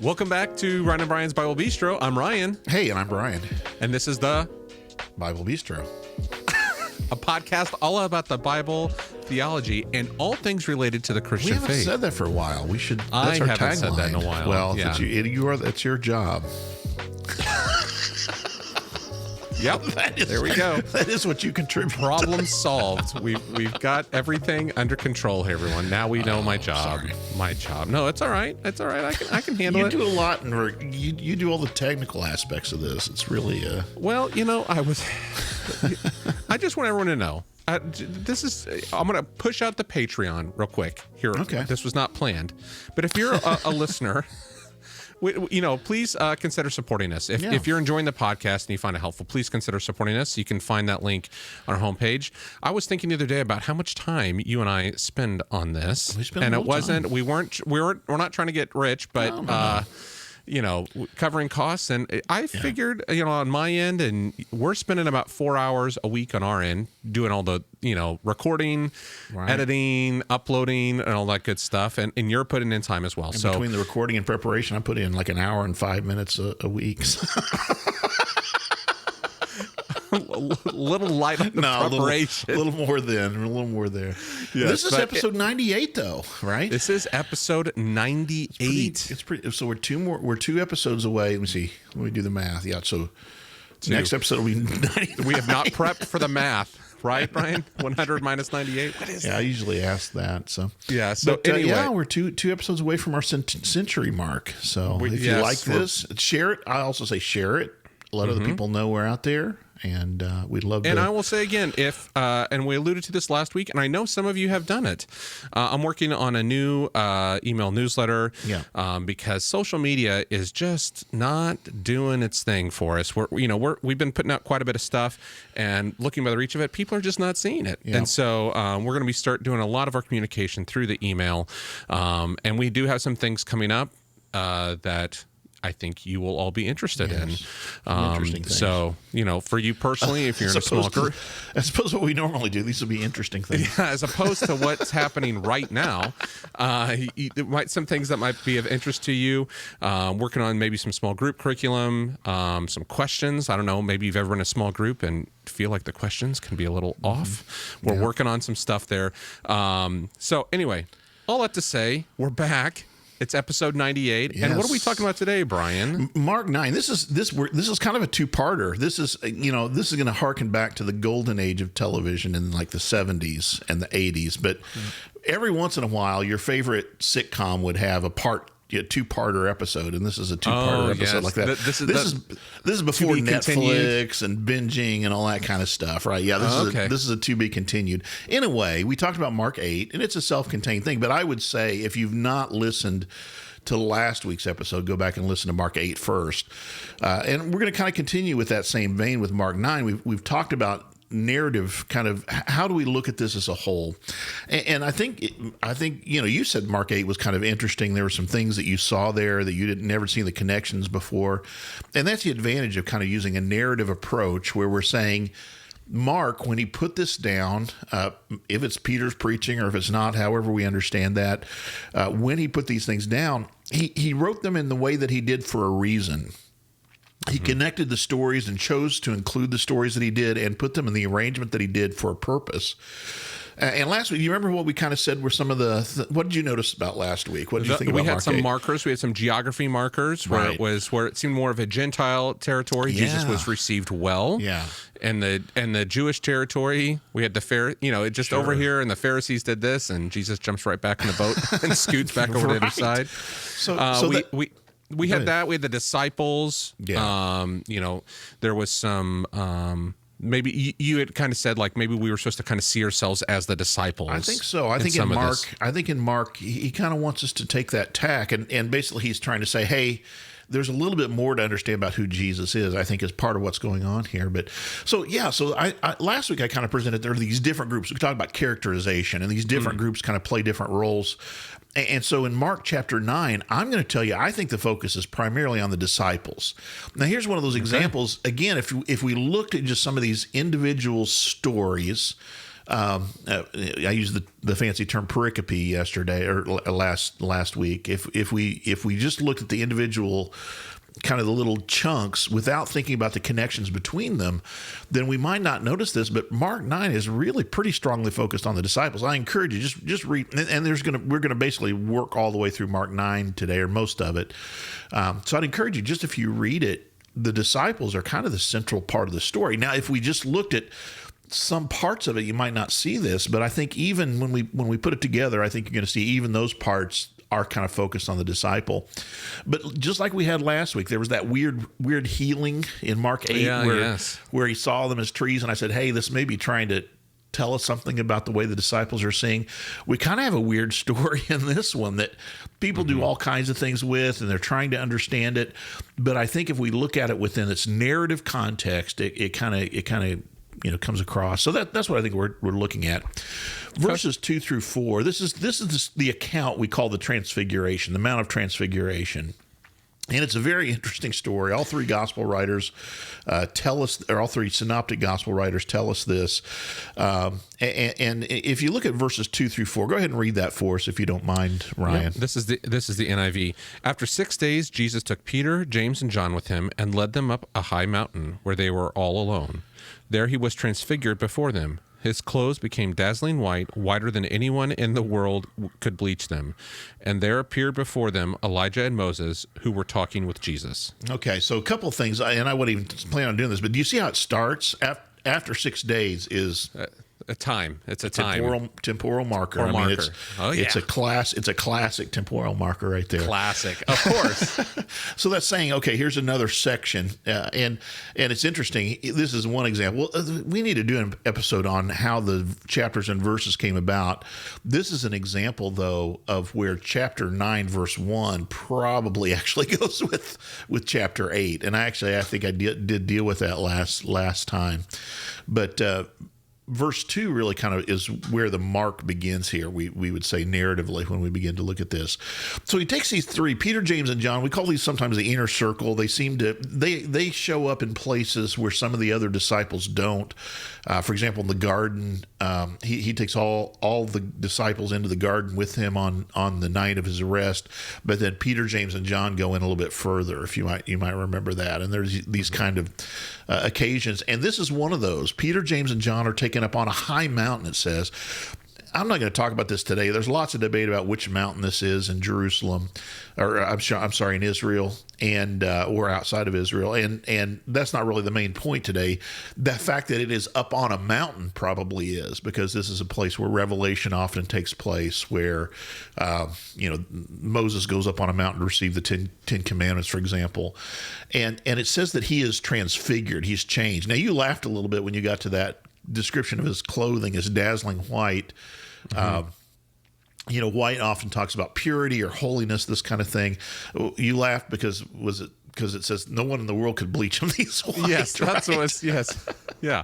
Welcome back to Ryan and Brian's Bible Bistro. I'm Ryan. Hey, and I'm Brian. And this is the Bible Bistro. A podcast all about the Bible, theology, and all things related to the Christian faith. We haven't said that for a while. We should. That's I our haven't tagline. said that in a while. Well, yeah. That's your job. Yep. There we go. That is what you contribute. Problem solved. We've got everything under control here, everyone. Now we know my job. Sorry. My job. No, it's all right. It's all right. I can handle it. You do a lot, and you do all the technical aspects of this. It's really. Well, I just want everyone to know. I'm going to push out the Patreon real quick here. Okay. This was not planned, but if you're a listener. Please consider supporting us. If you're enjoying the podcast and you find it helpful, please consider supporting us. You can find that link on our homepage. I was thinking the other day about how much time you and I spend on this, and it wasn't. Time. We're not trying to get rich, but. No. Covering costs. And I figured, on my end, and we're spending about 4 hours a week on our end doing all the, recording, editing, uploading, and all that good stuff. And you're putting in time as well. And so between the recording and preparation, I put in like an hour and 5 minutes a week. a little light on the preparation. A little more there. Yes, this is episode 98, though, right? This is episode 98. It's pretty. So we're two episodes away. Let me see. Let me do the math. Yeah. So next episode will be 90. We have not prepped for the math. Right, Brian? 100 minus 98. What is that? I usually ask that. So yeah. So anyway, we're two episodes away from our century mark. So if you like this, share it. I also say share it. Let other people know we're out there. And we'd love to. And I will say again, and we alluded to this last week, and I know some of you have done it. I'm working on a new email newsletter because social media is just not doing its thing for us. We've been putting out quite a bit of stuff, and looking by the reach of it, people are just not seeing it. Yeah. And so we're going to start doing a lot of our communication through the email, and we do have some things coming up that I think you will all be interested in. Interesting things. So, for you personally, if you're in a small group. I suppose what we normally do, these will be interesting things. Yeah, as opposed to what's happening right now. Some things that might be of interest to you. Working on maybe some small group curriculum, some questions. I don't know, maybe you've ever been in a small group and feel like the questions can be a little off. We're working on some stuff there. So anyway, all that to say, we're back. It's episode 98, and what are we talking about today, Brian? Mark 9. This is kind of a two-parter. This is going to harken back to the golden age of television in like the 70s and the 80s. But every once in a while, your favorite sitcom would have a two-parter episode, and this is a two-parter episode like that. This is before Netflix and binging and all that kind of stuff, right? Yeah, this is a to be continued. In a way, we talked about Mark 8, and it's a self-contained thing, but I would say if you've not listened to last week's episode, go back and listen to Mark 8 first. And we're going to kind of continue with that same vein with Mark 9. We've talked about narrative, kind of how do we look at this as a whole, and I think you said Mark 8 was kind of interesting. There were some things that you saw there that you didn't never seen the connections before, and that's the advantage of kind of using a narrative approach where we're saying Mark, when he put this down, if it's Peter's preaching or if it's not, however we understand that, when he put these things down, he wrote them in the way that he did for a reason. He connected the stories and chose to include the stories that he did and put them in the arrangement that he did for a purpose. And last week, you remember what we kind of said were some of what did you notice about last week? What did you think about Mark 8? We had some markers. We had some geography markers where it seemed more of a Gentile territory. Yeah. Jesus was received well. Yeah. And the Jewish territory, we had over here, and the Pharisees did this, and Jesus jumps right back in the boat and scoots back over to the other side. We had that. We had the disciples. Yeah. There was some. Maybe you had kind of said like maybe we were supposed to kind of see ourselves as the disciples. I think so. I think in Mark, he kind of wants us to take that tack, and basically he's trying to say, hey, there's a little bit more to understand about who Jesus is, I think, is part of what's going on here. But so I last week I kind of presented there are these different groups. We talked about characterization, and these different groups kind of play different roles. And so in Mark chapter 9, I'm going to tell you, I think the focus is primarily on the disciples. Now, here's one of those examples. Again, if we looked at just some of these individual stories, I used the fancy term pericope yesterday or last week. If we just looked at the individual kind of the little chunks without thinking about the connections between them, then we might not notice this. But Mark 9 is really pretty strongly focused on the disciples. I encourage you, just read, and we're gonna basically work all the way through Mark 9 today, or most of it. So I'd encourage you, just if you read it, the disciples are kind of the central part of the story. Now, if we just looked at some parts of it, you might not see this, but I think even when we put it together, I think you're going to see even those parts are kind of focused on the disciple. But just like we had last week, there was that weird healing in Mark 8 where he saw them as trees, and I said, hey, this may be trying to tell us something about the way the disciples are seeing. We kind of have a weird story in this one that people do all kinds of things with, and they're trying to understand it. But I think if we look at it within its narrative context, it kind of comes across. So that's what I think we're looking at. Verses 2 through 4. This is the account we call the Transfiguration, the Mount of Transfiguration. And it's a very interesting story. All three gospel writers tell us, or all three synoptic gospel writers tell us this. And if you look at verses 2 through 4, go ahead and read that for us, if you don't mind, Ryan. Yep. This is the NIV. After 6 days, Jesus took Peter, James, and John with him and led them up a high mountain where they were all alone. There he was transfigured before them. His clothes became dazzling white, whiter than anyone in the world could bleach them. And there appeared before them Elijah and Moses, who were talking with Jesus. Okay, so a couple of things, and I wouldn't even plan on doing this, but do you see how it starts? After 6 days is... a time. It's a temporal marker. It's a classic temporal marker right there. Classic, of course. So that's saying, okay, here's another section, and it's interesting. This is one example. We need to do an episode on how the chapters and verses came about. This is an example, though, of where chapter 9, verse 1 probably actually goes with chapter 8, and I think I did deal with that last time, but. Verse 2 really kind of is where the mark begins here, we would say narratively, when we begin to look at this. So he takes these three, Peter, James, and John. We call these sometimes the inner circle. They seem to, they show up in places where some of the other disciples don't. For example, in the garden, he takes all the disciples into the garden with him on the night of his arrest. But then Peter, James, and John go in a little bit further, if you might remember that. And there's these kind of occasions. And this is one of those. Peter, James, and John are taken up on a high mountain, it says. I'm not going to talk about this today. There's lots of debate about which mountain this is in Jerusalem, or I'm sorry, in Israel, and or outside of Israel, and that's not really the main point today. The fact that it is up on a mountain probably is, because this is a place where revelation often takes place, where Moses goes up on a mountain to receive the Ten Commandments, for example, and it says that he is transfigured, he's changed. Now, you laughed a little bit when you got to that description of his clothing as dazzling white. White often talks about purity or holiness, this kind of thing. You laughed because it says no one in the world could bleach him these white. Yes, that's what it's, yes. Yeah.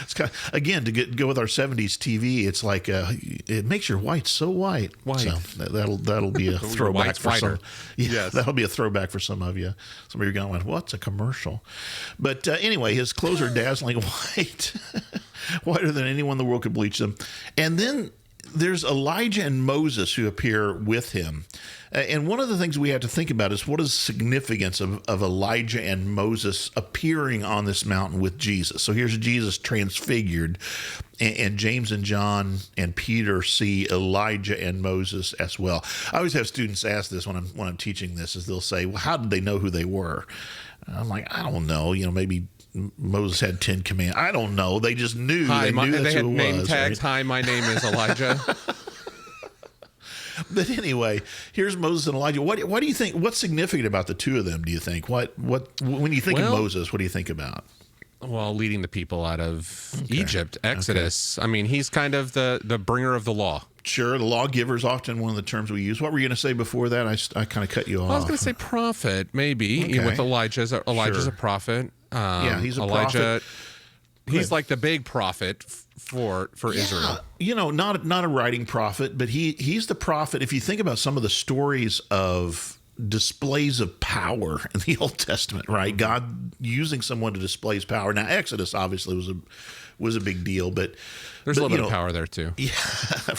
It's kind of, again, to go with our 70s TV, it's like it makes your white so white. So that'll be a throwback for some. Yes. That'll be a throwback for some of you. Some of you are going, what's a commercial? But anyway, his clothes are dazzling white, whiter than anyone in the world could bleach them. And then there's Elijah and Moses who appear with him. And one of the things we have to think about is what is the significance of Elijah and Moses appearing on this mountain with Jesus. So here's Jesus transfigured, and James and John and Peter see Elijah and Moses as well. I always have students ask this when I'm teaching this, is they'll say, well, how did they know who they were? And I'm like, I don't know. Maybe Moses had 10 commands. I don't know. They just knew. They knew that's who it was. They had name tags. Right? Hi, my name is Elijah. But anyway, here's Moses and Elijah. What do you think? What's significant about the two of them? Do you think? What when you think of Moses, what do you think about? Well, leading the people out of Egypt, Exodus. Okay. I mean, he's kind of the bringer of the law. Sure, the lawgiver is often one of the terms we use. What were you going to say before that? I kind of cut you off. I was going to say prophet, maybe. Okay. With Elijah's a prophet. He's a prophet. He's like the big prophet for Israel. Not a writing prophet, but he's the prophet. If you think about some of the stories of displays of power in the Old Testament, right? God using someone to display his power. Now, Exodus obviously was a big deal, but there's a little bit of power there too. Yeah,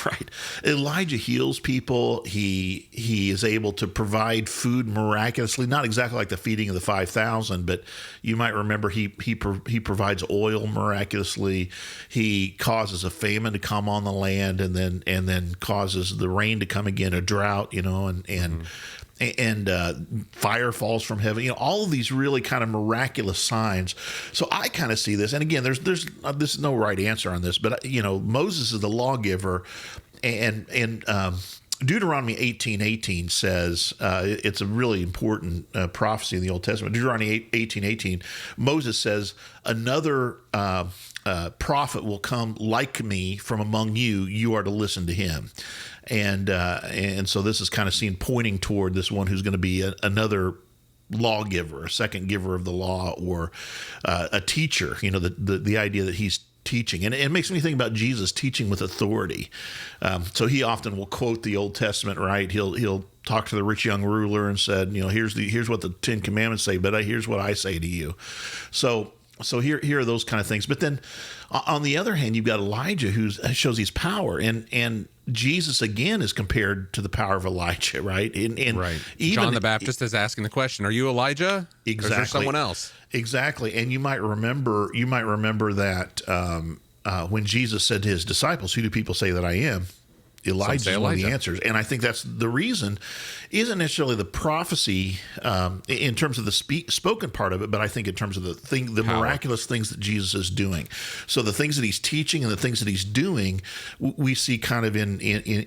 right. Elijah heals people. He is able to provide food miraculously, not exactly like the feeding of the 5,000, but you might remember he provides oil miraculously. He causes a famine to come on the land, and then causes the rain to come again, a drought, and fire falls from heaven. All of these really kind of miraculous signs. So I kind of see this. And again, there's this is no right answer on this, but Moses is the lawgiver, and Deuteronomy 18:18 says it's a really important prophecy in the Old Testament. Deuteronomy 18:18, Moses says, another prophet will come like me from among you. You are to listen to him. And so this is kind of seen pointing toward this one who's going to be another lawgiver, a second giver of the law, or a teacher. The idea that he's teaching, and it makes me think about Jesus teaching with authority. So he often will quote the Old Testament, right? He'll talk to the rich young ruler and said, here's what the Ten Commandments say, but here's what I say to you. So here are those kind of things. But then on the other hand, you've got Elijah who shows his power, and Jesus again is compared to the power of Elijah, right? And right. Even John the Baptist is asking the question, "Are you Elijah? Exactly. Or is there someone else?" Exactly. And you might remember that when Jesus said to his disciples, "Who do people say that I am?" Elijah is one of the answers. And I think that's the reason isn't necessarily the prophecy in terms of the spoken part of it, but I think in terms of the miraculous things that Jesus is doing. So the things that he's teaching and the things that he's doing, we see kind of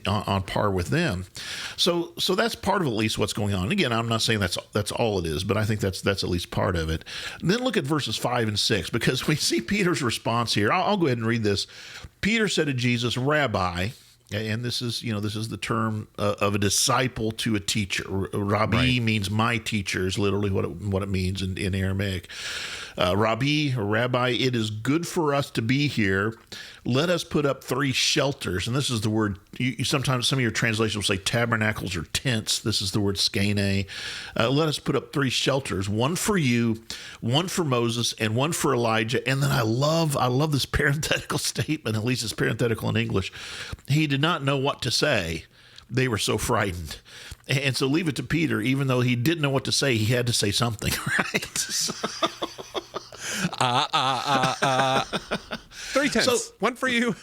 on par with them. So that's part of at least what's going on. Again, I'm not saying that's all it is, but I think that's at least part of it. And then look at verses 5 and 6, because we see Peter's response here. I'll go ahead and read this. Peter said to Jesus, "Rabbi," and this is the term of a disciple to a teacher. Rabbi means my teacher, is literally what it means in Aramaic. Rabbi, it is good for us to be here. Let us put up 3 shelters. And this is the word, sometimes some of your translations will say tabernacles or tents. This is the word skene. Let us put up 3 shelters, one for you, one for Moses, and one for Elijah. And then I love this parenthetical statement, at least it's parenthetical in English. He did not know what to say. They were so frightened. And so leave it to Peter, even though he didn't know what to say, he had to say something, right? 3 tents, one for you.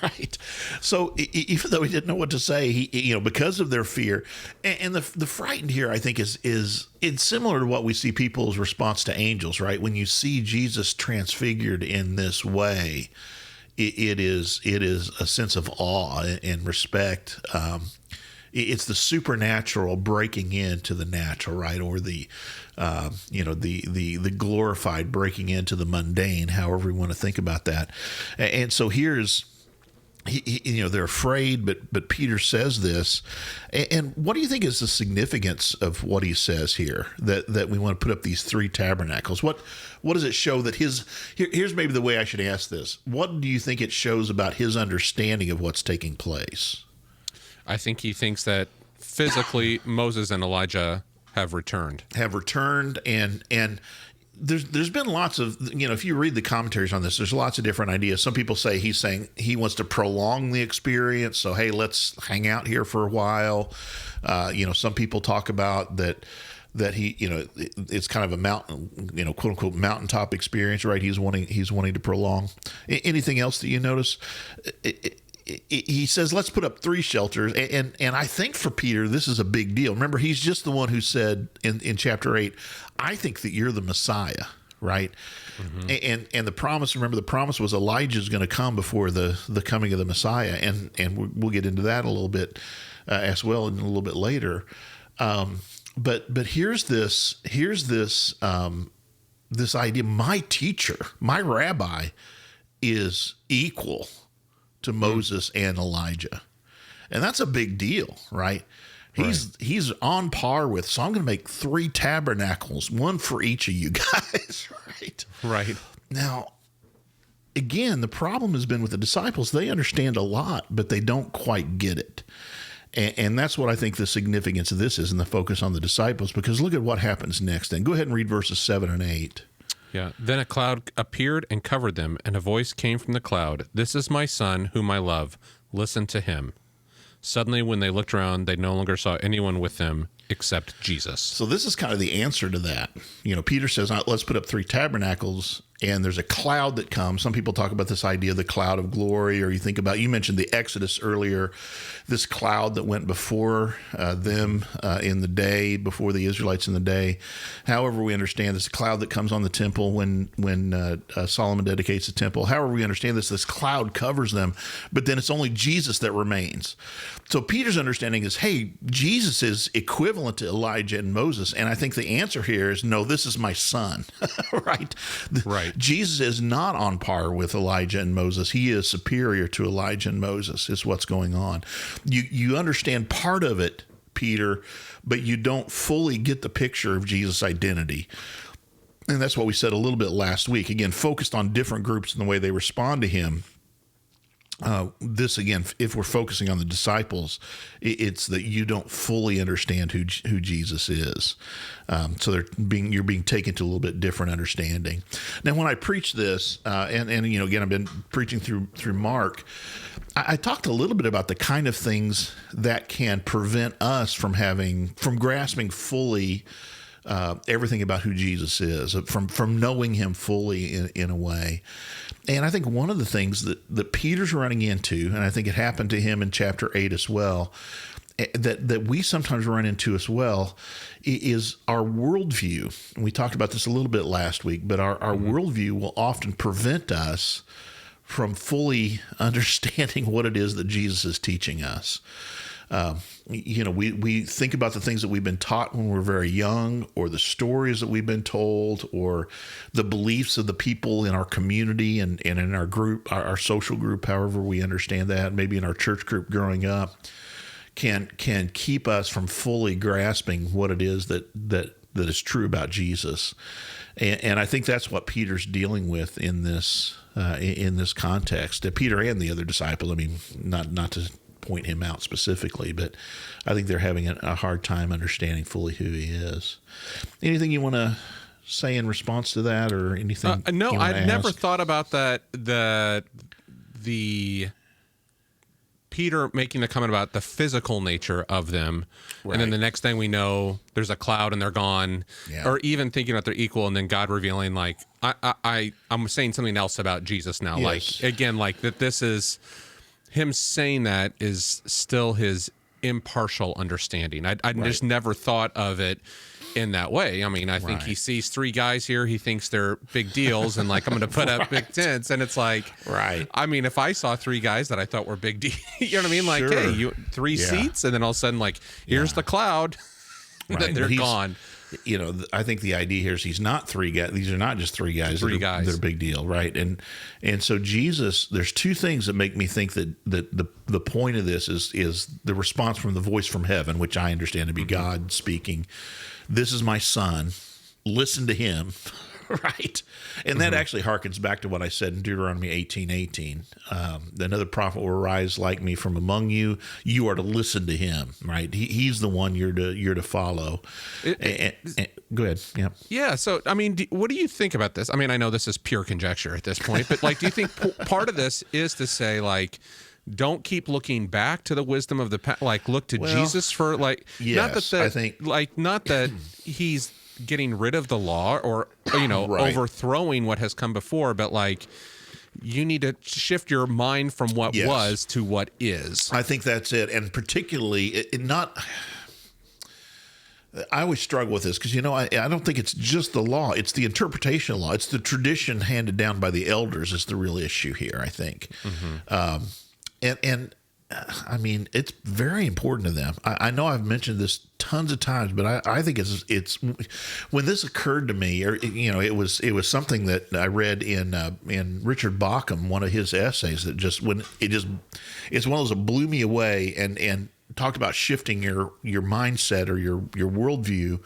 Right. So even though he didn't know what to say, he because of their fear, and the frightened here, I think is it's similar to what we see people's response to angels, right? When you see Jesus transfigured in this way, it is a sense of awe and respect. It's the supernatural breaking into the natural, right? Or the glorified breaking into the mundane, however we want to think about that. And so here's, they're afraid, but Peter says this. And what do you think is the significance of what he says here? That we want to put up these 3 tabernacles. What does it show that here's maybe the way I should ask this. What do you think it shows about his understanding of what's taking place? I think he thinks that physically Moses and Elijah have returned, and there's been lots of, if you read the commentaries on this, there's lots of different ideas. Some people say he's saying he wants to prolong the experience. So, hey, let's hang out here for a while. Some people talk about that he, it's kind of a mountain, quote unquote mountaintop experience, right? He's wanting to prolong. Anything else that you notice? He says, let's put up 3 shelters. And I think for Peter, this is a big deal. Remember, he's just the one who said in chapter 8, I think that you're the Messiah, right? Mm-hmm. And the promise was Elijah's going to come before the coming of the Messiah. And we'll get into that a little bit as well and a little bit later. But here's this idea. My teacher, my rabbi is equal to Moses and Elijah. And that's a big deal, right? He's on par with, so I'm going to make 3 tabernacles, one for each of you guys, right? Right. Now, again, the problem has been with the disciples. They understand a lot, but they don't quite get it. And that's what I think the significance of this is, and the focus on the disciples, because look at what happens next. And go ahead and read verses 7 and 8. Yeah. Then a cloud appeared and covered them, and a voice came from the cloud. "This is my son, whom I love. Listen to him." Suddenly, when they looked around, they no longer saw anyone with them except Jesus. So this is kind of the answer to that. Peter says, let's put up 3 tabernacles, and there's a cloud that comes. Some people talk about this idea of the cloud of glory, or you mentioned the Exodus earlier, this cloud that went before them in the day, before the Israelites in the day. However we understand this cloud that comes on the temple when Solomon dedicates the temple. However we understand this cloud covers them, but then it's only Jesus that remains. So Peter's understanding is, hey, Jesus is equivalent to Elijah and Moses, and I think the answer here is, no, this is my son, right? Right. Jesus is not on par with Elijah and Moses. He is superior to Elijah and Moses, is what's going on. You understand part of it, Peter, but you don't fully get the picture of Jesus' identity. And that's what we said a little bit last week. Again, focused on different groups and the way they respond to him. This, again, if we're focusing on the disciples, it's that you don't fully understand who Jesus is. So you're being taken to a little bit different understanding. Now, when I preach this, and again, I've been preaching through Mark, I talked a little bit about the kind of things that can prevent us from grasping fully everything about who Jesus is, from knowing him fully in a way. And I think one of the things that Peter's running into, and I think it happened to him in chapter 8 as well, that we sometimes run into as well, is our worldview. And we talked about this a little bit last week, but our worldview will often prevent us from fully understanding what it is that Jesus is teaching us. We think about the things that we've been taught when we're very young, or the stories that we've been told, or the beliefs of the people in our community and in our group, our social group, however we understand that, maybe in our church group growing up, can keep us from fully grasping what it is that is true about Jesus. And I think that's what Peter's dealing with in this context. Peter and the other disciple. I mean, not to point him out specifically, but I think they're having a hard time understanding fully who he is. Anything you want to say in response to that, or anything? No, I'd never thought about that. The Peter making the comment about the physical nature of them, right. And then the next thing we know, there's a cloud and they're gone, yeah. Or even thinking that they're equal, and then God revealing, like, I'm saying something else about Jesus now, yes. Like, again, like that this is him saying that is still his impartial understanding. I right. Just never thought of it in that way. I mean, I think he sees 3 guys here. He thinks they're big deals, and like, I'm going to put up big tents. And it's like, right. I mean, if I saw 3 guys that I thought were big deals, you know what I mean? Like, sure. Hey, 3 seats, and then all of a sudden, like, here's the cloud, and then they're gone. I think the idea here is he's not 3 guys. These are not just 3 guys. 3 guys. They're a big deal, right? And so Jesus, there's 2 things that make me think that the point of this is the response from the voice from heaven, which I understand to be mm-hmm. God speaking. This is my son. Listen to him. Right. And that actually harkens back to what I said in Deuteronomy 18:18. Another prophet will arise like me from among you. You are to listen to him. Right. He's the one you're to follow. Go ahead. Yeah. Yeah. So, I mean, what do you think about this? I mean, I know this is pure conjecture at this point, but like, do you think part of this is to say, like, don't keep looking back to the wisdom of the past, like, look to Jesus for, like, yes, I think, like, not that he's getting rid of the law or, right. Overthrowing what has come before, but like, you need to shift your mind from what was to what is. I think that's it. And particularly I always struggle with this because, I don't think it's just the law. It's the interpretation of law. It's the tradition handed down by the elders is the real issue here, I think. Mm-hmm. And I mean, it's very important to them. I know I've mentioned this tons of times, but I think it's when this occurred to me, or it was something that I read in Richard Bauckham, one of his essays, that it's one of those that blew me away and talked about shifting your mindset or your worldview.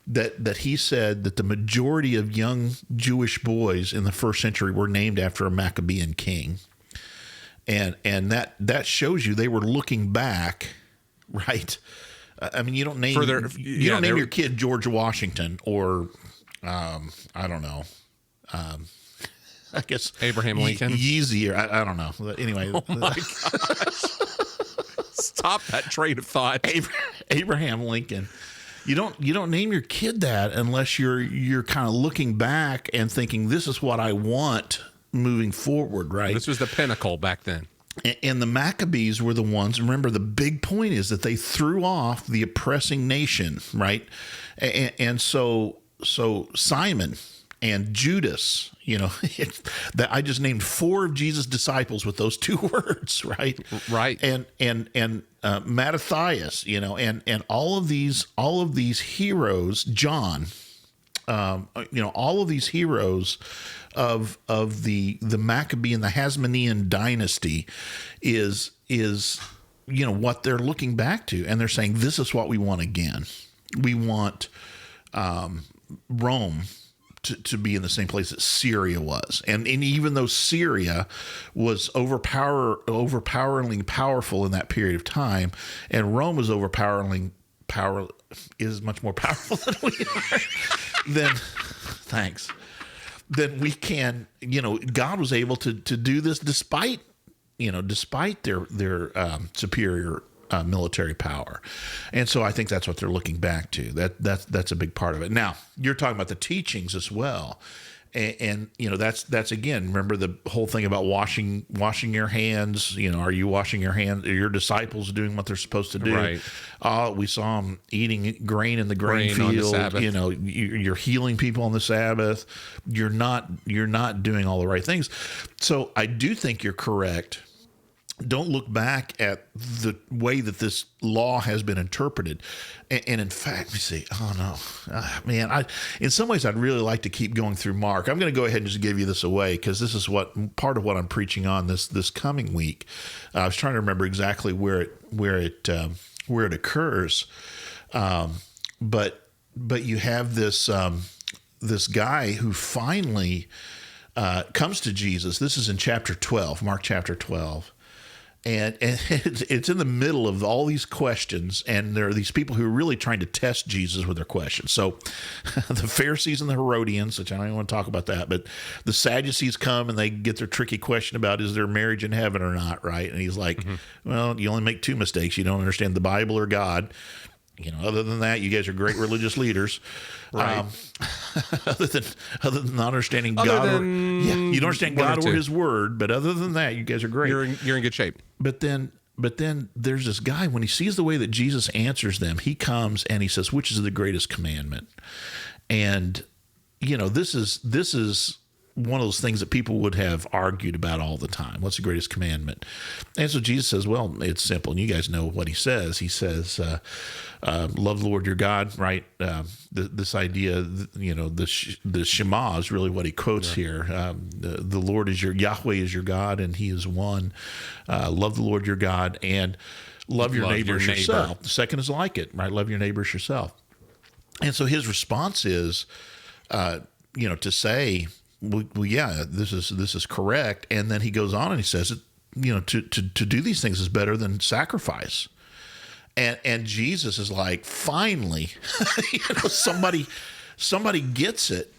That he said that the majority of young Jewish boys in the first century were named after a Maccabean king. And that shows you they were looking back right? I mean, you don't name further, your kid George Washington or I don't know. I guess Abraham Lincoln. Yeezy, or I don't know. Anyway, oh my gosh. Stop that train of thought. Abraham Lincoln. You don't name your kid that unless you're kind of looking back and thinking, this is what I want moving forward, right? This was the pinnacle back then. And the Maccabees were the ones. Remember, the big point is that they threw off the oppressing nation, right? And so Simon and Judas, that I just named 4 of Jesus' disciples with those 2 words, right? Right. And Mattathias, and all of these heroes, John, all of these heroes of the Maccabean, the Hasmonean dynasty is what they're looking back to, and they're saying, this is what we want again. We want Rome to be in the same place that Syria was. And even though Syria was overpoweringly powerful in that period of time, and Rome was is much more powerful than we are, then we can, God was able to do this despite their superior military power. And so I think that's what they're looking back to. That's a big part of it. Now, you're talking about the teachings as well. And that's again, remember the whole thing about washing your hands. Are you washing your hands? Are your disciples doing what they're supposed to do? Right. We saw them eating grain in the grain field. On the Sabbath. You're healing people on the Sabbath. You're not doing all the right things. So I do think you're correct. Don't look back at the way that this law has been interpreted. And in fact, let me see. Oh, no. In some ways, I'd really like to keep going through Mark. I'm going to go ahead and just give you this away because this is part of what I'm preaching on this coming week. I was trying to remember exactly where it occurs. But you have this guy who finally comes to Jesus. This is in chapter 12, Mark chapter 12. And it's in the middle of all these questions, and there are these people who are really trying to test Jesus with their questions. So the Pharisees and the Herodians, which I don't even want to talk about that, but the Sadducees come and they get their tricky question about, is there marriage in heaven or not, right? And he's like, well, you only make 2 mistakes. You don't understand the Bible or God. Other than that, you guys are great religious leaders. Right. Other than not understanding God, you don't understand God or His Word. But other than that, you guys are great. You're in good shape. But then there's this guy, when he sees the way that Jesus answers them, he comes and he says, "Which is the greatest commandment?" And this is one of those things that people would have argued about all the time. What's the greatest commandment? And so Jesus says, well, it's simple. And you guys know what he says. He says, love the Lord your God, right? This idea, the Shema is really what he quotes here. The Lord is Yahweh is your God, and he is one. Love the Lord your God, and love your neighbor as yourself. The second is like it, right? Love your neighbor as yourself. And so his response is, to say, well, yeah, this is correct. And then he goes on and he says, to do these things is better than sacrifice. And Jesus is like, finally, somebody gets it,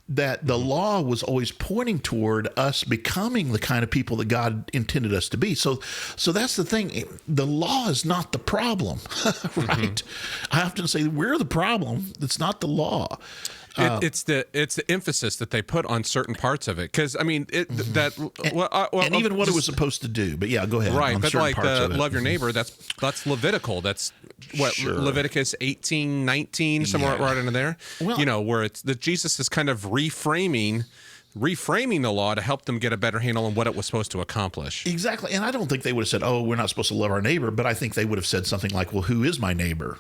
that the law was always pointing toward us becoming the kind of people that God intended us to be. So that's the thing. The law is not the problem, right? I often say we're the problem. It's not the law. It's the emphasis that they put on certain parts of it, because I mean and even what it was supposed to do. But yeah, go ahead. Right, but like the love your neighbor, that's Levitical. That's what Leviticus 18, 19, somewhere right under there. Well, where it's that Jesus is kind of reframing the law to help them get a better handle on what it was supposed to accomplish. Exactly, and I don't think they would have said, "Oh, we're not supposed to love our neighbor," but I think they would have said something like, "Well, who is my neighbor?"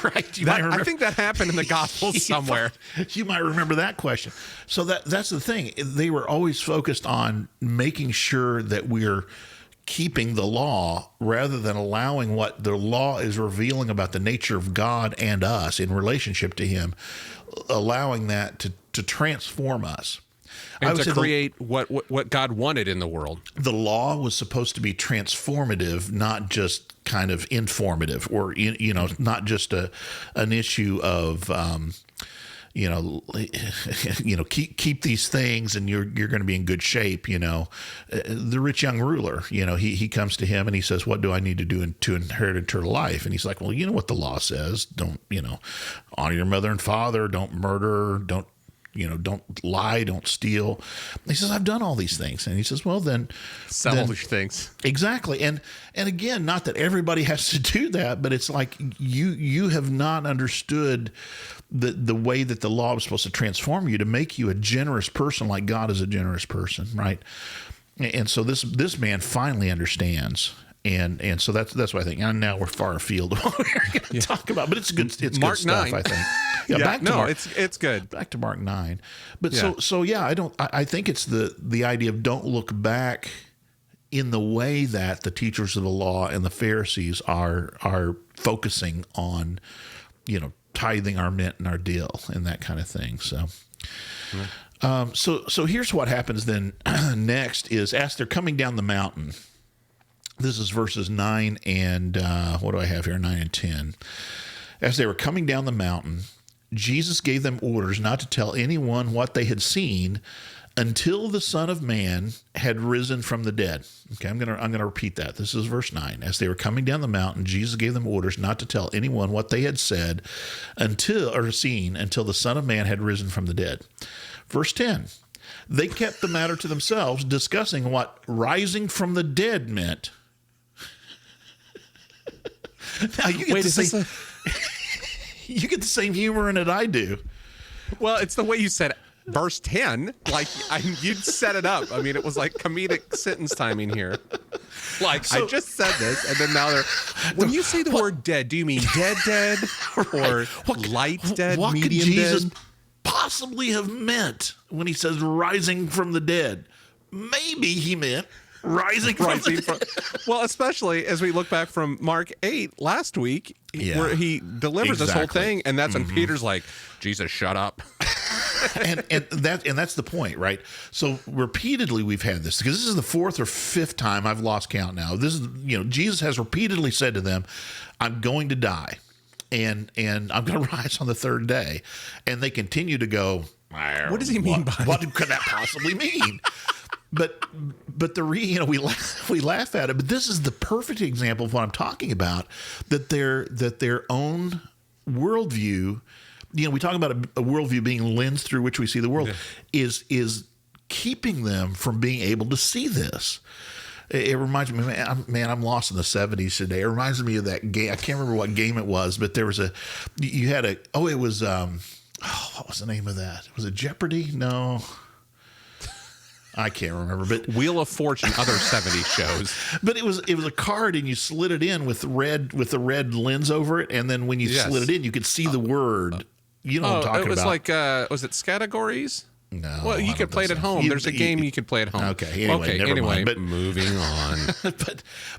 Right. I think that happened in the Gospels somewhere. You might remember that question. So that's the thing. They were always focused on making sure that we're keeping the law rather than allowing what the law is revealing about the nature of God and us in relationship to Him, allowing that to transform us. And to create what God wanted in the world. The law was supposed to be transformative, not just kind of informative, or not just an issue of keep these things and you're going to be in good shape. The rich young ruler, he comes to him and he says, what do I need to do to inherit eternal life? And he's like, well, you know what the law says. Don't, honor your mother and father, don't murder, don't lie, don't steal. He says, I've done all these things. And he says, well, then sell all these things. Exactly. And again, not that everybody has to do that, but it's like you have not understood the way that the law was supposed to transform you to make you a generous person like God is a generous person, right? And so this man finally understands. And so that's what I think. And now we're far afield of what we're going to talk about, but it's good. It's Mark good stuff, 9. I think. Back to Mark. It's good. Back to Mark 9. But I think it's the idea of don't look back in the way that the teachers of the law and the Pharisees are focusing on, tithing our mint and our dill and that kind of thing. So. So here's what happens then. Next is as they're coming down the mountain. This is verses 9 and what do I have here? 9 and 10. As they were coming down the mountain, Jesus gave them orders not to tell anyone what they had seen until the Son of Man had risen from the dead. Okay, I'm gonna repeat that. This is verse 9. As they were coming down the mountain, Jesus gave them orders not to tell anyone what they had said until the Son of Man had risen from the dead. Verse 10. They kept the matter to themselves, discussing what rising from the dead meant. Now you get you get the same humor in it I do. Well, it's the way you said verse 10. Like you'd set it up. I mean, it was like comedic sentence timing here. Like I just said this, and then now they're. When you say the word dead, do you mean dead, or light dead, what medium could Jesus dead? Possibly have meant when he says rising from the dead? Maybe he meant rising from the dead. Well, especially as we look back from Mark 8 last week, where he delivers this whole thing, and that's when Peter's like, Jesus, shut up. and that's the point, right? So repeatedly we've had this, because this is the fourth or fifth time, I've lost count now. This is, Jesus has repeatedly said to them, I'm going to die. And I'm going to rise on the third day. And they continue to go, what does he mean by what could that possibly mean? But we laugh at it. But this is the perfect example of what I'm talking about. That their own worldview, we talk about a worldview being a lens through which we see the world, is keeping them from being able to see this. It reminds me, man, I'm lost in the 70s today. It reminds me of that game. I can't remember what game it was, but there was what was the name of that? Was it Jeopardy? No. I can't remember, but Wheel of Fortune, other 70s shows. But it was a card, and you slid it in with the red lens over it, and then when you slid it in, you could see the word. You know what I'm talking about? It was like was it categories? No. Well, you could play it at home. There's a game you could play at home. Okay. Never mind. But moving on.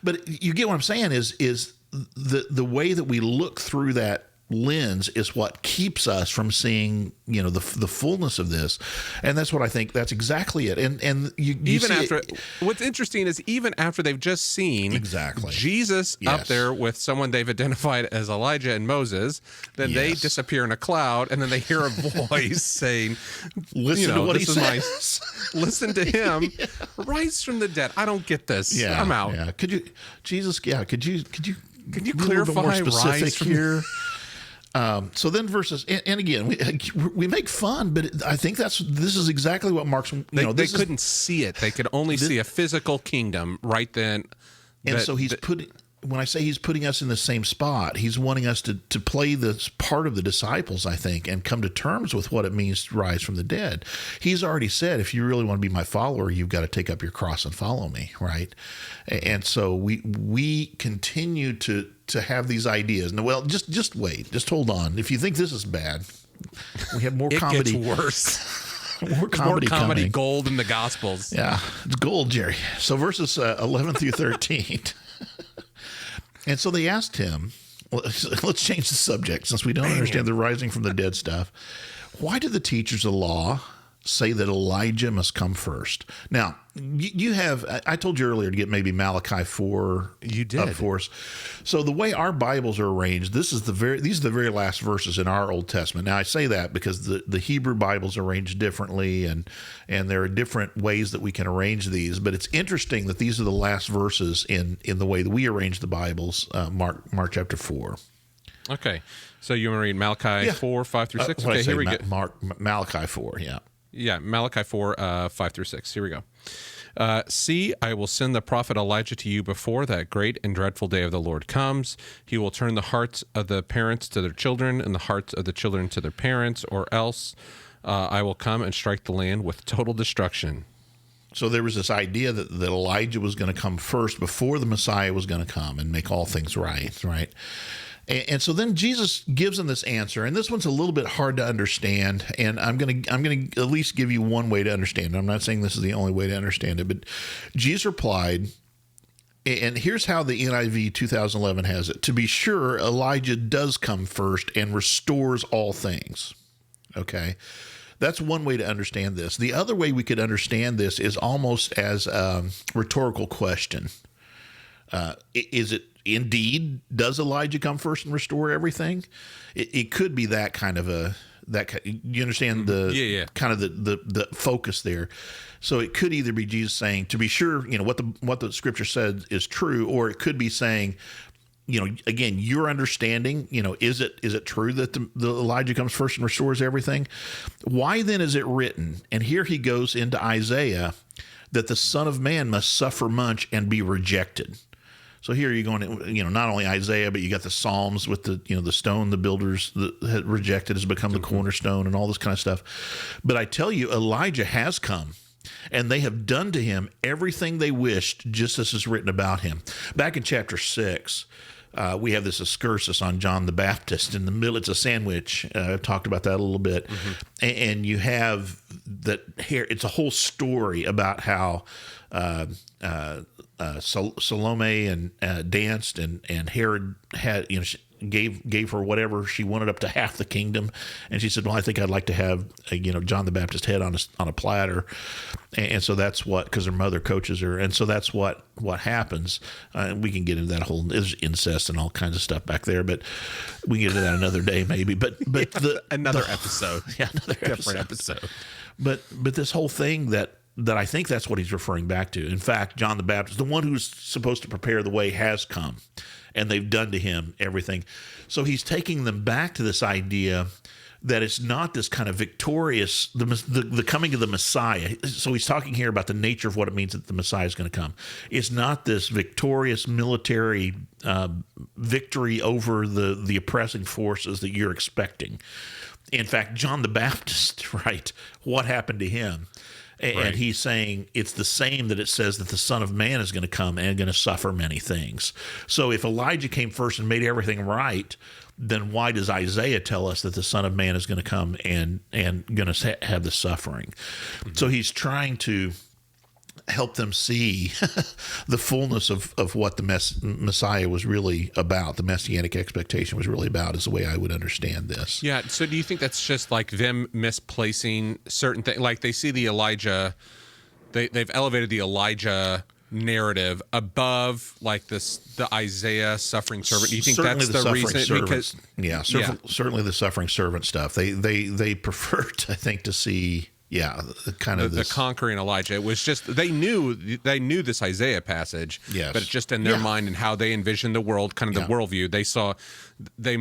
but you get what I'm saying is the way that we look through that lens is what keeps us from seeing the fullness of this, and that's what I think. That's exactly it. And you even after what's interesting is even after they've just seen Jesus up there with someone they've identified as Elijah and Moses, then they disappear in a cloud, and then they hear a voice saying, "Listen to what he says. Listen to him. Rise from the dead. I don't get this. Yeah, I'm out. Yeah. Could you clarify more specific rise here?" So then verses, and again, we make fun, but I think this is exactly what Mark's, they couldn't see it. They could only see a physical kingdom right then. And so when I say he's putting us in the same spot, he's wanting us to play this part of the disciples, I think, and come to terms with what it means to rise from the dead. He's already said, if you really want to be my follower, you've got to take up your cross and follow me, right? And so we continue to have these ideas. Now, well, just wait. Just hold on. If you think this is bad, we have more comedy. It gets worse. More comedy gold in the Gospels. Yeah, it's gold, Jerry. So verses 11 through 13. And so they asked him, let's change the subject since we don't understand the rising from the dead stuff. Why do the teachers of the law say that Elijah must come first. Now, you have, I told you earlier to get maybe Malachi 4 You did. up for us. So the way our Bibles are arranged, these are the very last verses in our Old Testament. Now, I say that because the Hebrew Bibles are arranged differently, and there are different ways that we can arrange these. But it's interesting that these are the last verses in the way that we arrange the Bibles, Mark chapter 4. Okay. So you want to read Malachi 4, 5 through 6? Okay, here we go. Malachi 4, yeah. Yeah, Malachi 4, 5 through 6. Here we go. See, I will send the prophet Elijah to you before that great and dreadful day of the Lord comes. He will turn the hearts of the parents to their children and the hearts of the children to their parents, or else I will come and strike the land with total destruction. So there was this idea that Elijah was going to come first before the Messiah was going to come and make all things right, right? And so then Jesus gives them this answer, and this one's a little bit hard to understand. And I'm going to at least give you one way to understand it. I'm not saying this is the only way to understand it, but Jesus replied, and here's how the NIV 2011 has it: to be sure, Elijah does come first and restores all things. Okay, that's one way to understand this. The other way we could understand this is almost as a rhetorical question. Is it indeed, does Elijah come first and restore everything? It could be that kind of you understand the kind of the focus there. So it could either be Jesus saying, to be sure, what the scripture said is true, or it could be saying, again, your understanding, is it true that the Elijah comes first and restores everything? Why then is it written? And here he goes into Isaiah, that the Son of Man must suffer much and be rejected. So here you're going to, not only Isaiah, but you got the Psalms with the stone the builders had rejected has become the cornerstone and all this kind of stuff. But I tell you, Elijah has come, and they have done to him everything they wished, just as is written about him. Back in chapter 6, we have this excursus on John the Baptist. In the middle, it's a sandwich. I've talked about that a little bit. Mm-hmm. And you have that here. It's a whole story about how Salome and danced, and Herod had, gave her whatever she wanted, up to half the kingdom, and she said, "Well, I think I'd like to have John the Baptist head on a platter," and so that's what, because her mother coaches her, and so that's what happens. We can get into that whole, there's incest and all kinds of stuff back there, but we can get into that another day maybe. But another episode, different episode. But this whole thing that I think that's what he's referring back to. In fact, John the Baptist, the one who's supposed to prepare the way, has come, and they've done to him everything. So he's taking them back to this idea that it's not this kind of victorious, the coming of the Messiah. So he's talking here about the nature of what it means that the Messiah is going to come. It's not this victorious military victory over the oppressing forces that you're expecting. In fact, John the Baptist, right, what happened to him? And he's saying it's the same that it says that the Son of Man is going to come and going to suffer many things. So if Elijah came first and made everything right, then why does Isaiah tell us that the Son of Man is going to come and going to have the suffering? Mm-hmm. So he's trying to help them see the fullness of what the Messiah was really about, the messianic expectation was really about, is the way I would understand this. Yeah. So do you think that's just like them misplacing certain things? Like they see the Elijah, they've elevated the Elijah narrative above like the Isaiah suffring servant. Do you think certainly that's the reason? Because certainly the suffering servant stuff. They prefer, I think, to see. Yeah, kind of the conquering Elijah. It was just they knew this Isaiah passage, yes, but just in their mind and how they envisioned the world, kind of the worldview, they saw they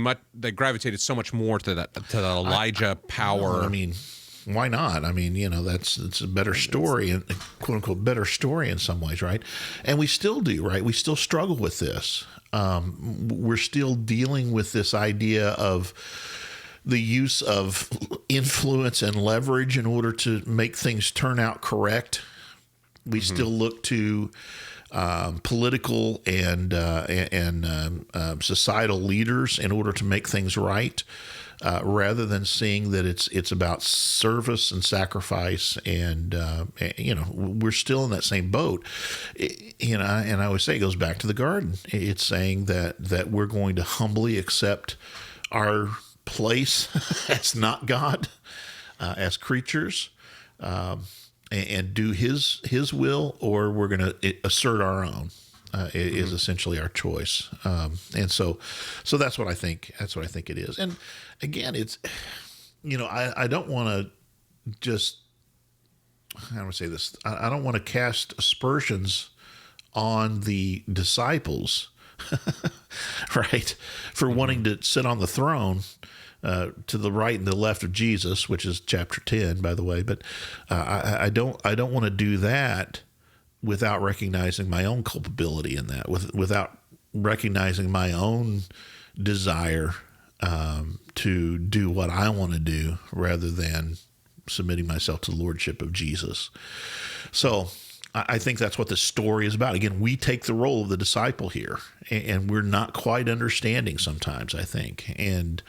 gravitated so much more to that Elijah power. I mean, why not? I mean, it's a better story, and quote unquote better story in some ways, right? And we still do, right? We still struggle with this. We're still dealing with this idea of the use of influence and leverage in order to make things turn out correct. We still look to political and societal leaders in order to make things right, rather than seeing that it's about service and sacrifice. And we're still in that same boat. And I always say it goes back to the garden. It's saying that we're going to humbly accept our place as not God, as creatures, and do his will, or we're going to assert our own. Is essentially our choice, and so that's what I think. That's what I think it is. And again, it's I don't want to just, how do I say this? I don't want to cast aspersions on the disciples, right, for wanting to sit on the throne to the right and the left of Jesus, which is chapter 10, by the way. But I don't want to do that without recognizing my own culpability in that, without recognizing my own desire to do what I want to do rather than submitting myself to the lordship of Jesus. So I think that's what the story is about. Again, we take the role of the disciple here, and we're not quite understanding sometimes, I think. And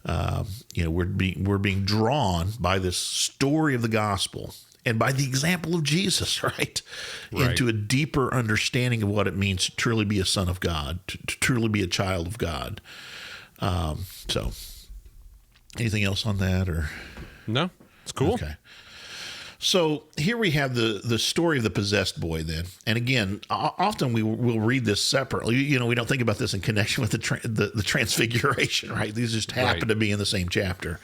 we're being drawn by this story of the gospel and by the example of Jesus, right, into a deeper understanding of what it means to truly be a son of God, to truly be a child of God. So, anything else on that, or no? It's cool. Okay. So here we have the story of the possessed boy then. And again, often we'll read this separately. We don't think about this in connection with the transfiguration, right? These just happen to be in the same chapter.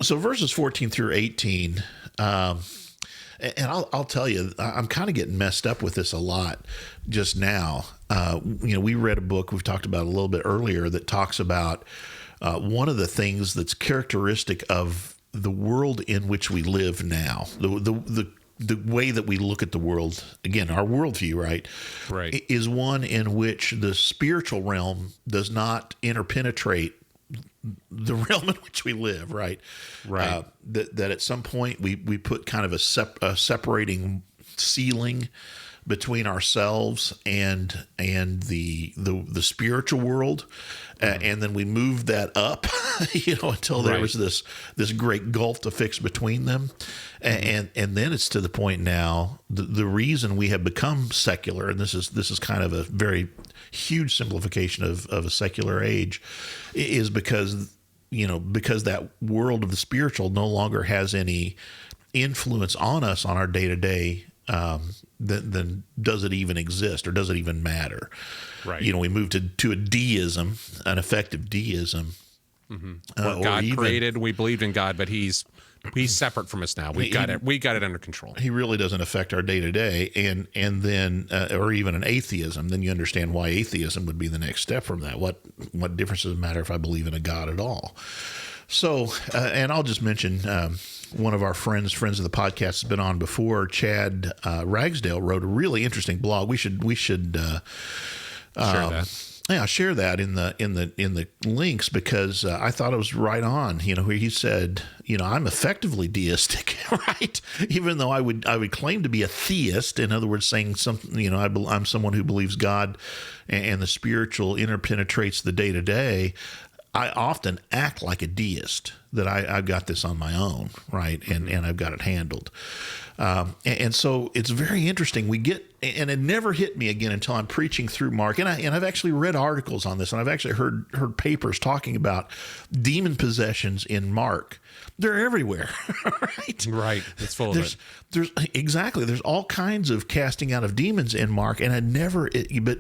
So verses 14 through 18, and I'll tell you, I'm kind of getting messed up with this a lot just now. We read a book we've talked about a little bit earlier that talks about one of the things that's characteristic of the world in which we live now, the way that we look at the world, again, our worldview, right, is one in which the spiritual realm does not interpenetrate the realm in which we live, right? That at some point we put kind of a separating ceiling between ourselves and the spiritual world, and then we moved that up, until there was this great gulf to fix between them, and then it's to the point now. The reason we have become secular, and this is kind of a very huge simplification of a secular age, is because that world of the spiritual no longer has any influence on us on our day to day. Then does it even exist, or does it even matter? Right. We moved to a deism, an effective deism. What God created, we believed in God, but He's separate from us now. We got it under control. He really doesn't affect our day to day, and then or even an atheism. Then you understand why atheism would be the next step from that. What difference does it matter if I believe in a God at all? So, and I'll just mention one of our friends of the podcast has been on before. Chad Ragsdale wrote a really interesting blog. We should share that. Yeah, share that in the links, because I thought it was right on. Where he said, I'm effectively deistic, right? Even though I would claim to be a theist. In other words, saying something. I'm someone who believes God and the spiritual interpenetrates the day to day. I often act like a deist, that I've got this on my own, right? And I've got it handled. And so it's very interesting. And it never hit me again until I'm preaching through Mark. And I've actually read articles on this, and I've actually heard papers talking about demon possessions in Mark. They're everywhere, right? Right. It's full of it. There's all kinds of casting out of demons in Mark, and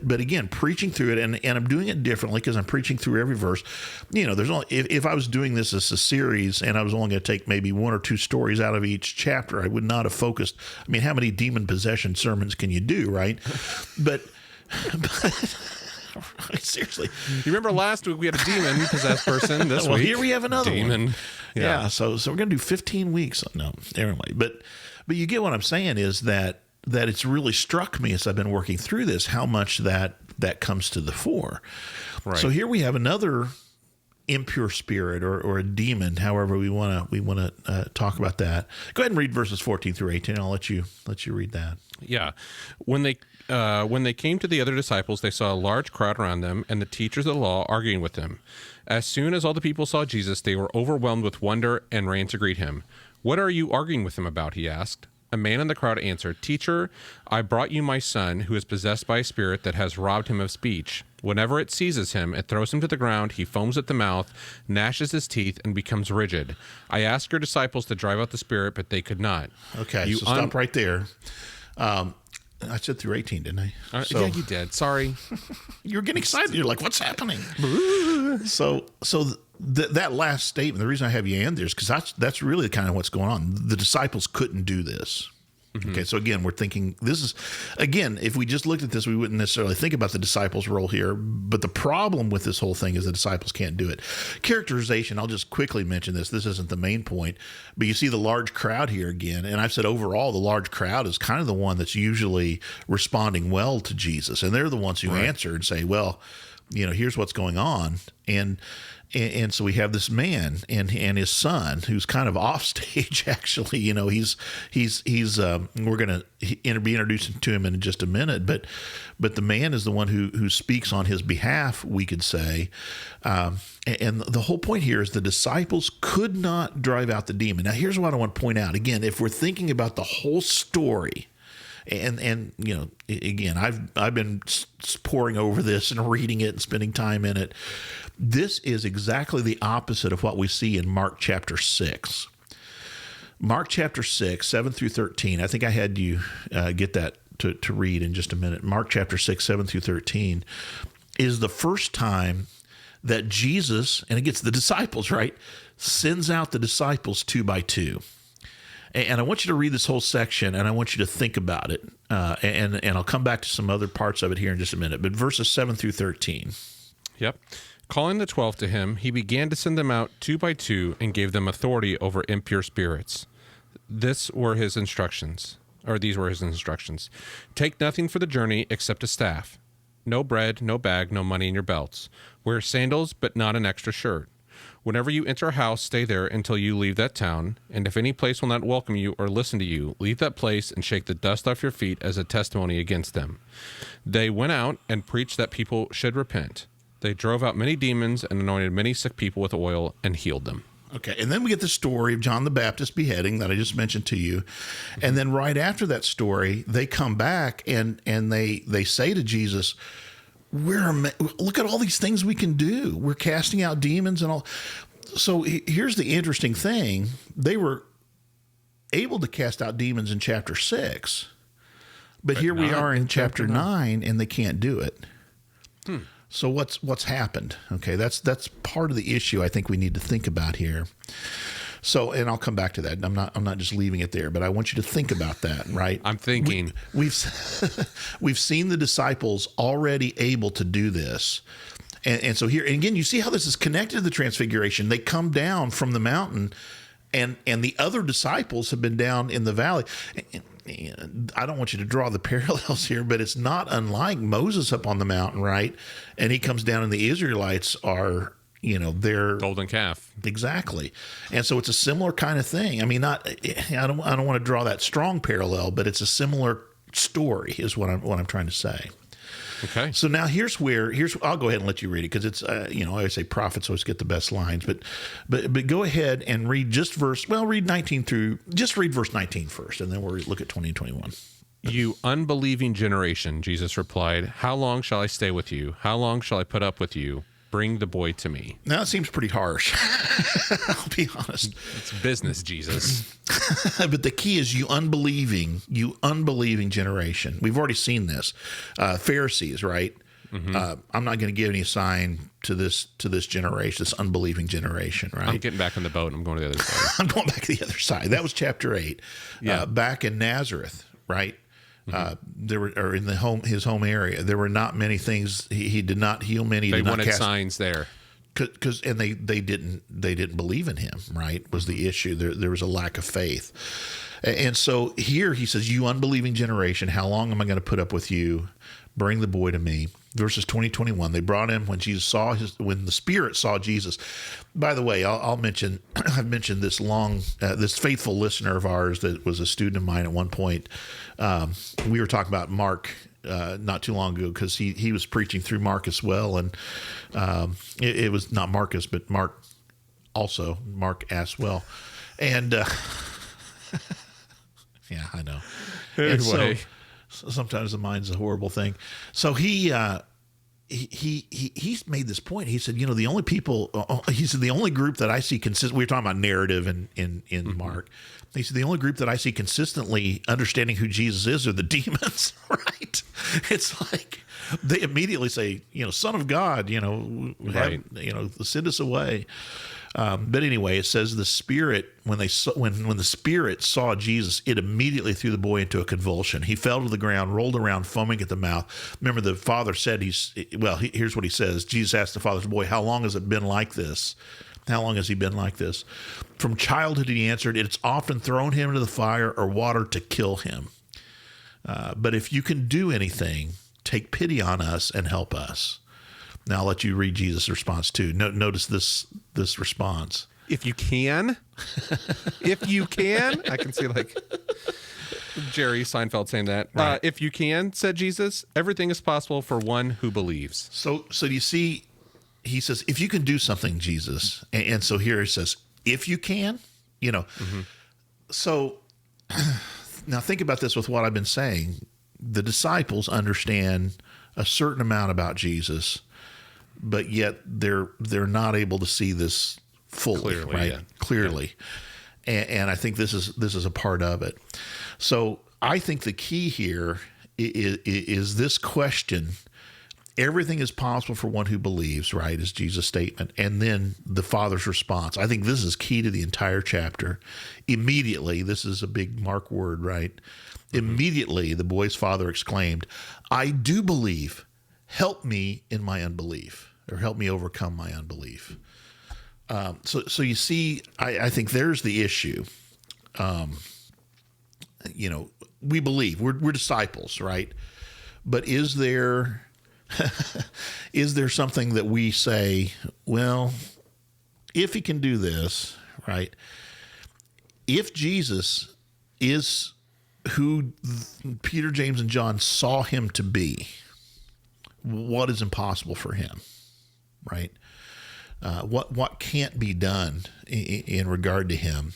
but again, preaching through it, and I'm doing it differently because I'm preaching through every verse. There's only, if I was doing this as a series and I was only going to take maybe one or two stories out of each chapter, I would not have focused. I mean, how many demon possession sermons can you do, right? But seriously, you remember last week we had a demon possessed person. This week, here we have another demon. One. Yeah. So we're going to do 15 weeks. No, anyway, but you get what I'm saying is that it's really struck me as I've been working through this, how much that comes to the fore. Right. So here we have another impure spirit or a demon, however we want to talk about that. Go ahead and read verses 14 through 18. I'll let you read that. Yeah. When they came to the other disciples, they saw a large crowd around them and the teachers of the law arguing with them. As soon as all the people saw Jesus, they were overwhelmed with wonder and ran to greet him. "What are you arguing with him about?" he asked. A man in the crowd answered, "Teacher, I brought you my son, who is possessed by a spirit that has robbed him of speech. Whenever it seizes him, it throws him to the ground. He foams at the mouth, gnashes his teeth, and becomes rigid. I asked your disciples to drive out the spirit, but they could not." Okay, so stop right there. I said through 18, didn't I? Yeah, you did. Sorry. You're getting excited. You're like, what's happening? That last statement, the reason I have you end there is because that's really kind of what's going on. The disciples couldn't do this. Okay, so again, we're thinking this is, again, if we just looked at this, we wouldn't necessarily think about the disciples' role here. But the problem with this whole thing is the disciples can't do it. Characterization, I'll just quickly mention this. This isn't the main point, but you see the large crowd here again. And I've said overall, the large crowd is kind of the one that's usually responding well to Jesus. And they're the ones who answer and say, well, here's what's going on. And so we have this man and his son who's kind of off stage. Actually, he's we're going to be introducing to him in just a minute. But the man is the one who speaks on his behalf, we could say. And the whole point here is the disciples could not drive out the demon. Now, here's what I want to point out. Again, if we're thinking about the whole story. And again, I've been poring over this and reading it and spending time in it. This is exactly the opposite of what we see in Mark chapter 6. Mark chapter 6, 7 through 13. I think I had you get that to read in just a minute. Mark chapter 6, 7 through 13 is the first time that Jesus, and it gets the disciples, right, sends out the disciples 2 by 2. And I want you to read this whole section, and I want you to think about it. And I'll come back to some other parts of it here in just a minute. But verses 7 through 13. Yep. Calling the 12 to him, he began to send them out 2 by 2 and gave them authority over impure spirits. These were his instructions. Take nothing for the journey except a staff. No bread, no bag, no money in your belts. Wear sandals, but not an extra shirt. Whenever you enter a house, stay there until you leave that town. And if any place will not welcome you or listen to you, leave that place and shake the dust off your feet as a testimony against them. They went out and preached that people should repent. They drove out many demons and anointed many sick people with oil and healed them. Okay, and then we get the story of John the Baptist beheading that I just mentioned to you. And then right after that story, they come back and they say to Jesus, look at all these things we can do. We're casting out demons and all. So here's the interesting thing. They were able to cast out demons in chapter 6, but here we are in chapter 9 and they can't do it. So what's happened? Okay, that's part of the issue I think we need to think about here. So, and I'll come back to that. I'm not just leaving it there, but I want you to think about that, right? I'm thinking. We've seen the disciples already able to do this. And so here, and again, you see how this is connected to the transfiguration. They come down from the mountain, and the other disciples have been down in the valley. And I don't want you to draw the parallels here, but it's not unlike Moses up on the mountain, right? And he comes down and the Israelites are, they're golden calf. Exactly. And so it's a similar kind of thing. I mean, I don't want to draw that strong parallel, but it's a similar story is what I'm trying to say. Okay. So now here's I'll go ahead and let you read it because it's I always say prophets always get the best lines, but go ahead and read read 19 through, just read verse 19 first, and then we'll look at 20 and 21. You unbelieving generation, Jesus replied, how long shall I stay with you? How long shall I put up with you? Bring the boy to me. Now, it seems pretty harsh. I'll be honest. It's business, Jesus. But the key is you unbelieving generation. We've already seen this. Pharisees, right? Mm-hmm. I'm not going to give any sign to this generation, this unbelieving generation, right? I'm getting back on the boat and I'm going to the other side. I'm going back to the other side. That was chapter 8. Yeah. Back in Nazareth, right? There were, or in his home area, there were not many things. He did not heal many. They wanted signs there, and they didn't believe in him. Right, was the issue. There was a lack of faith, and so here he says, "You unbelieving generation, how long am I going to put up with you? Bring the boy to me." Verses 20, 21. They brought him when the Spirit saw Jesus. By the way, I'll mention, I've mentioned this this faithful listener of ours that was a student of mine at one point. We were talking about Mark not too long ago because he was preaching through Mark as well. And it was not Marcus, but Mark as well. And yeah, I Anyway. So sometimes the mind's a horrible thing. So he's made this point. He said, the only people, he said, the only group that I see consistent, we were talking about narrative in Mark. He said, the only group that I see consistently understanding who Jesus is are the demons, right? It's like they immediately say, Son of God, Right. send us away. But anyway, it says the spirit, when the spirit saw Jesus, it immediately threw the boy into a convulsion. He fell to the ground, rolled around, foaming at the mouth. Remember, the father said, here's what he says. Jesus asked the father's boy, how long has it been like this? How long has he been like this? From childhood, he answered, it's often thrown him into the fire or water to kill him. But if you can do anything, take pity on us and help us. Now I'll let you read Jesus' response too. Notice this response. If you can, I can see like Jerry Seinfeld saying that. Right. If you can, said Jesus, everything is possible for one who believes. So you see, he says, if you can do something, Jesus. And so here he says, if you can, So now think about this with what I've been saying. The disciples understand a certain amount about Jesus, but yet they're not able to see this fully, Clearly, right? yeah. Clearly. And I think this is a part of it. So I think the key here is this question. Everything is possible for one who believes, right, is Jesus' statement. And then the Father's response. I think this is key to the entire chapter. Immediately, this is a big Mark word, right? Mm-hmm. Immediately, the boy's father exclaimed, I do believe. Help me in my unbelief, or help me overcome my unbelief. So you see, I think there's the issue. We believe. We're disciples, right? But is there something that we say, well, if he can do this, right? If Jesus is who Peter, James, and John saw him to be, what is impossible for him, right? What can't be done in regard to him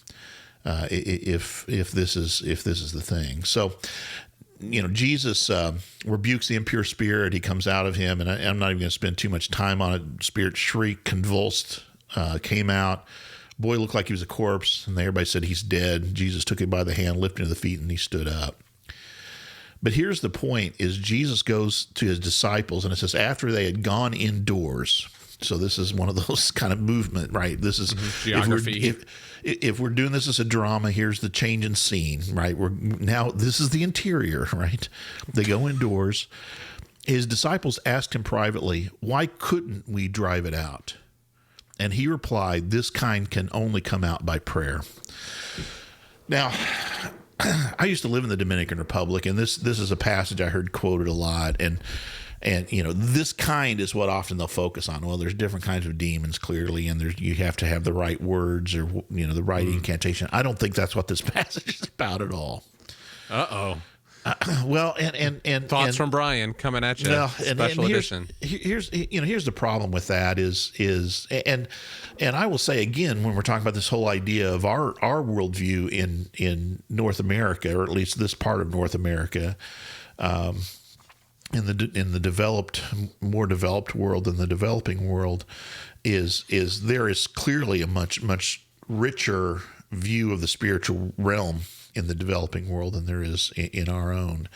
if this is the thing? So, Jesus rebukes the impure spirit. He comes out of him, and I'm not even going to spend too much time on it. Spirit shrieked, convulsed, came out. Boy looked like he was a corpse, and everybody said he's dead. Jesus took him by the hand, lifted him to the feet, and he stood up. But here's the point, is Jesus goes to his disciples, and it says after they had gone indoors. So this is one of those kind of movement, right? This is geography. If we're doing this as a drama, here's the change in scene, right? This is the interior, right? They go indoors. His disciples asked him privately, why couldn't we drive it out? And he replied, this kind can only come out by prayer. Now, I used to live in the Dominican Republic, and this is a passage I heard quoted a lot, and this kind is what often they'll focus on. Well, there's different kinds of demons, clearly, and you have to have the right words or the right incantation. I don't think that's what this passage is about at all. Uh-oh. Well, and thoughts from Brian coming at you. Well, special edition. Here's the problem with that is I will say again, when we're talking about this whole idea of our worldview in North America, or at least this part of North America, in the more developed world than the developing world, is there is clearly a much richer view of the spiritual realm in the developing world than there is in our own,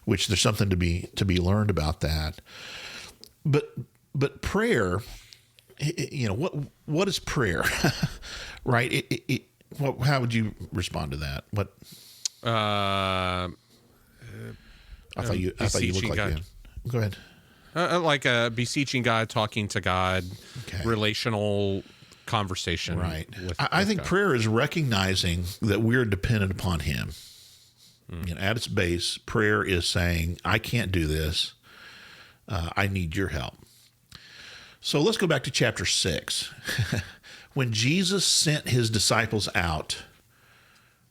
which there's something to be learned about that. But prayer, what is prayer, right? How would you respond to that? What? I thought you looked like God. you. Go ahead. Like beseeching God, talking to God, Okay. Relational conversation. Right. I think God. prayer is recognizing that we're dependent upon Him. At its base, prayer is saying, I can't do this. I need your help. So let's go back to chapter 6. When Jesus sent his disciples out,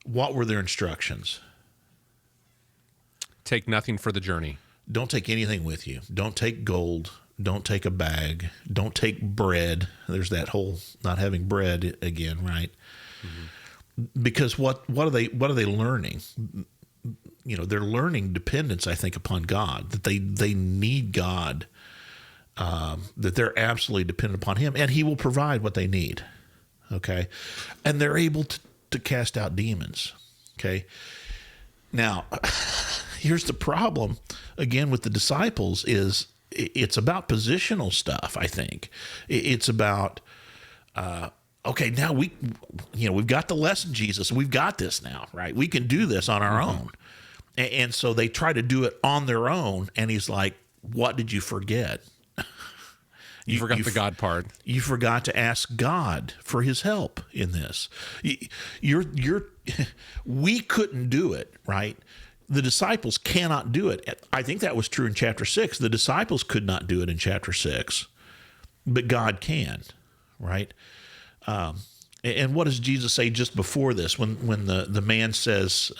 what were their instructions? Take nothing for the journey. Don't take anything with you. Don't take gold. Don't take a bag. Don't take bread. There's that whole not having bread again, right? Mm-hmm. Because what are they learning? they're learning dependence, I think, upon God, that they need God, that they're absolutely dependent upon him, and he will provide what they need. Okay. And they're able to cast out demons. Okay. Now, here's the problem again with the disciples is it's about positional stuff. I think it's about, okay, now we've got the lesson, Jesus. We've got this now, right? We can do this on our own. And so they try to do it on their own. And he's like, what did you forget? You forgot the God part. You forgot to ask God for his help in this. We couldn't do it, right? The disciples cannot do it. I think that was true in chapter 6. The disciples could not do it in chapter 6, but God can, right? And what does Jesus say just before this when the man says,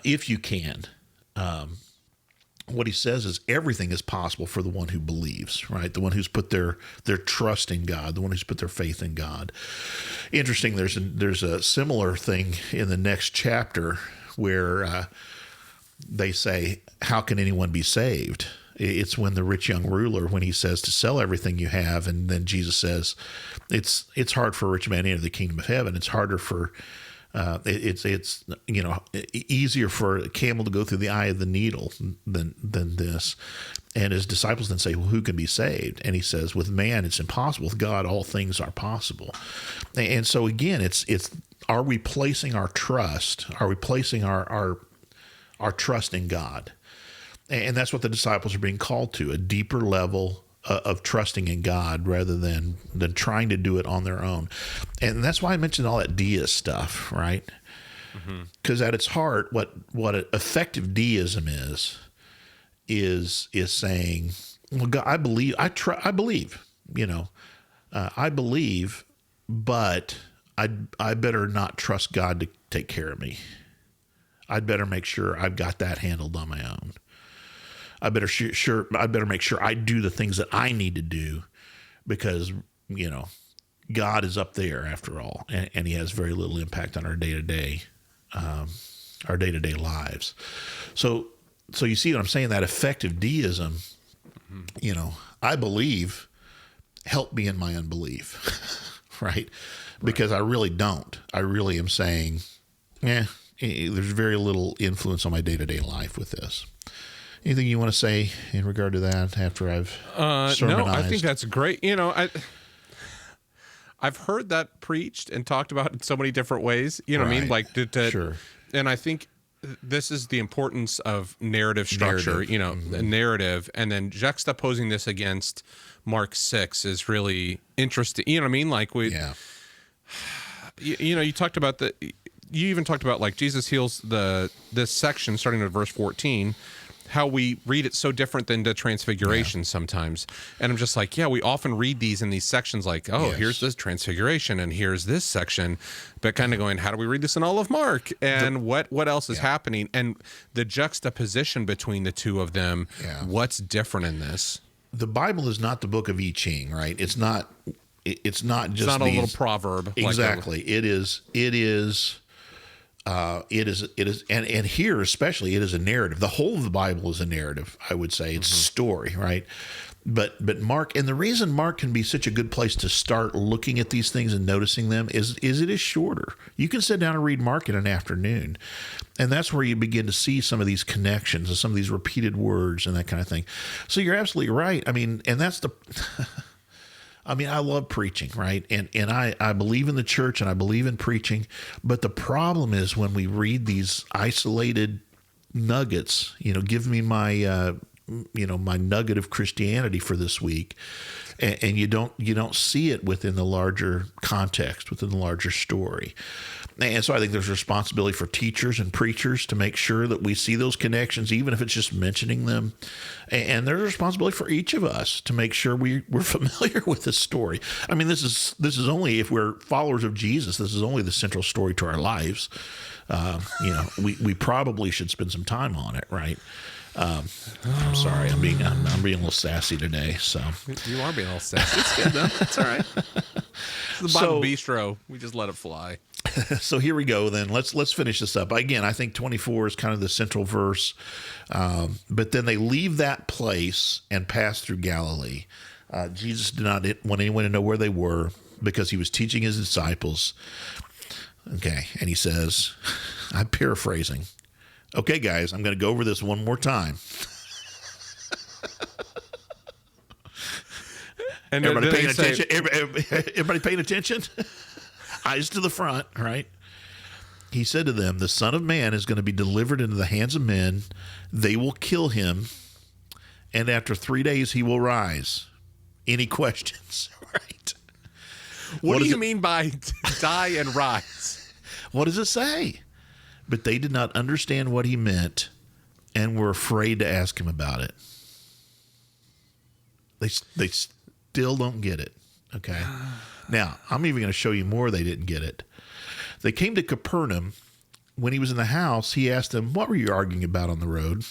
if you can, what he says is everything is possible for the one who believes, right? The one who's put their trust in God, the one who's put their faith in God. Interesting, there's a similar thing in the next chapter where they say, how can anyone be saved? It's when the rich young ruler, when he says to sell everything you have, and then Jesus says, it's hard for a rich man to enter the kingdom of heaven. It's harder for it's easier for a camel to go through the eye of the needle than this. And his disciples then say, well, who can be saved? And he says, with man, it's impossible. With God, all things are possible. And so again, it's are we placing our trust? Are we placing our trust in God? And that's what the disciples are being called to, a deeper level of trusting in God rather than trying to do it on their own. And that's why I mentioned all that deist stuff, right? Because at its heart, what effective deism is saying, well, God, I believe, I believe, I believe, but I better not trust God to take care of me. I'd better make sure I've got that handled on my own. I better make sure I do the things that I need to do because, God is up there after all, and he has very little impact on our day-to-day lives. So you see what I'm saying? That effective deism, I believe, help me in my unbelief, right? Because I really don't. I really am saying, there's very little influence on my day-to-day life with this. Anything you want to say in regard to that after I've sermonized? No, I think that's great. I've heard that preached and talked about in so many different ways. You know what I mean? Like, sure. And I think this is the importance of narrative structure, the narrative, and then juxtaposing this against Mark 6 is really interesting. You know what I mean? Like you talked about you even talked about like Jesus heals this section starting at verse 14, how we read it so different than the transfiguration sometimes. And I'm just like, we often read these in these sections like, here's this transfiguration and here's this section, but kind of going, how do we read this in all of Mark? And what else is happening? And the juxtaposition between the two of them, what's different in this? The Bible is not the book of I Ching, right? It's not just a little proverb. Exactly. It is, and here especially, it is a narrative. The whole of the Bible is a narrative, I would say. It's a story, right? But Mark, and the reason Mark can be such a good place to start looking at these things and noticing them is it is shorter. You can sit down and read Mark in an afternoon, and that's where you begin to see some of these connections and some of these repeated words and that kind of thing. So you're absolutely right. I mean, and that's the... I love preaching, right? And I believe in the church and I believe in preaching, but the problem is when we read these isolated nuggets, give me my, my nugget of Christianity for this week, and you don't see it within the larger context, within the larger story. And so I think there's a responsibility for teachers and preachers to make sure that we see those connections, even if it's just mentioning them. And there's a responsibility for each of us to make sure we're familiar with this story. I mean, this is only, if we're followers of Jesus, this is only the central story to our lives. We probably should spend some time on it, right? I'm sorry, I'm being a little sassy today. So you are being a little sassy. It's good though. It's all right. It's the Bible Bistro. We just let it fly. So here we go. Then let's finish this up. Again, I think 24 is kind of the central verse, but then they leave that place and pass through Galilee. Jesus did not want anyone to know where they were because he was teaching his disciples. Okay, and he says, I'm paraphrasing. Okay, guys, I'm going to go over this one more time. And everybody paying attention? Everybody paying attention? Eyes to the front, right? He said to them, the Son of Man is going to be delivered into the hands of men. They will kill him, and after 3 days he will rise. Any questions? Right? What do you mean by die and rise? What does it say? But they did not understand what he meant and were afraid to ask him about it. They still don't get it. Okay. Now, I'm even going to show you more they didn't get it. They came to Capernaum. When he was in the house, he asked them, what were you arguing about on the road?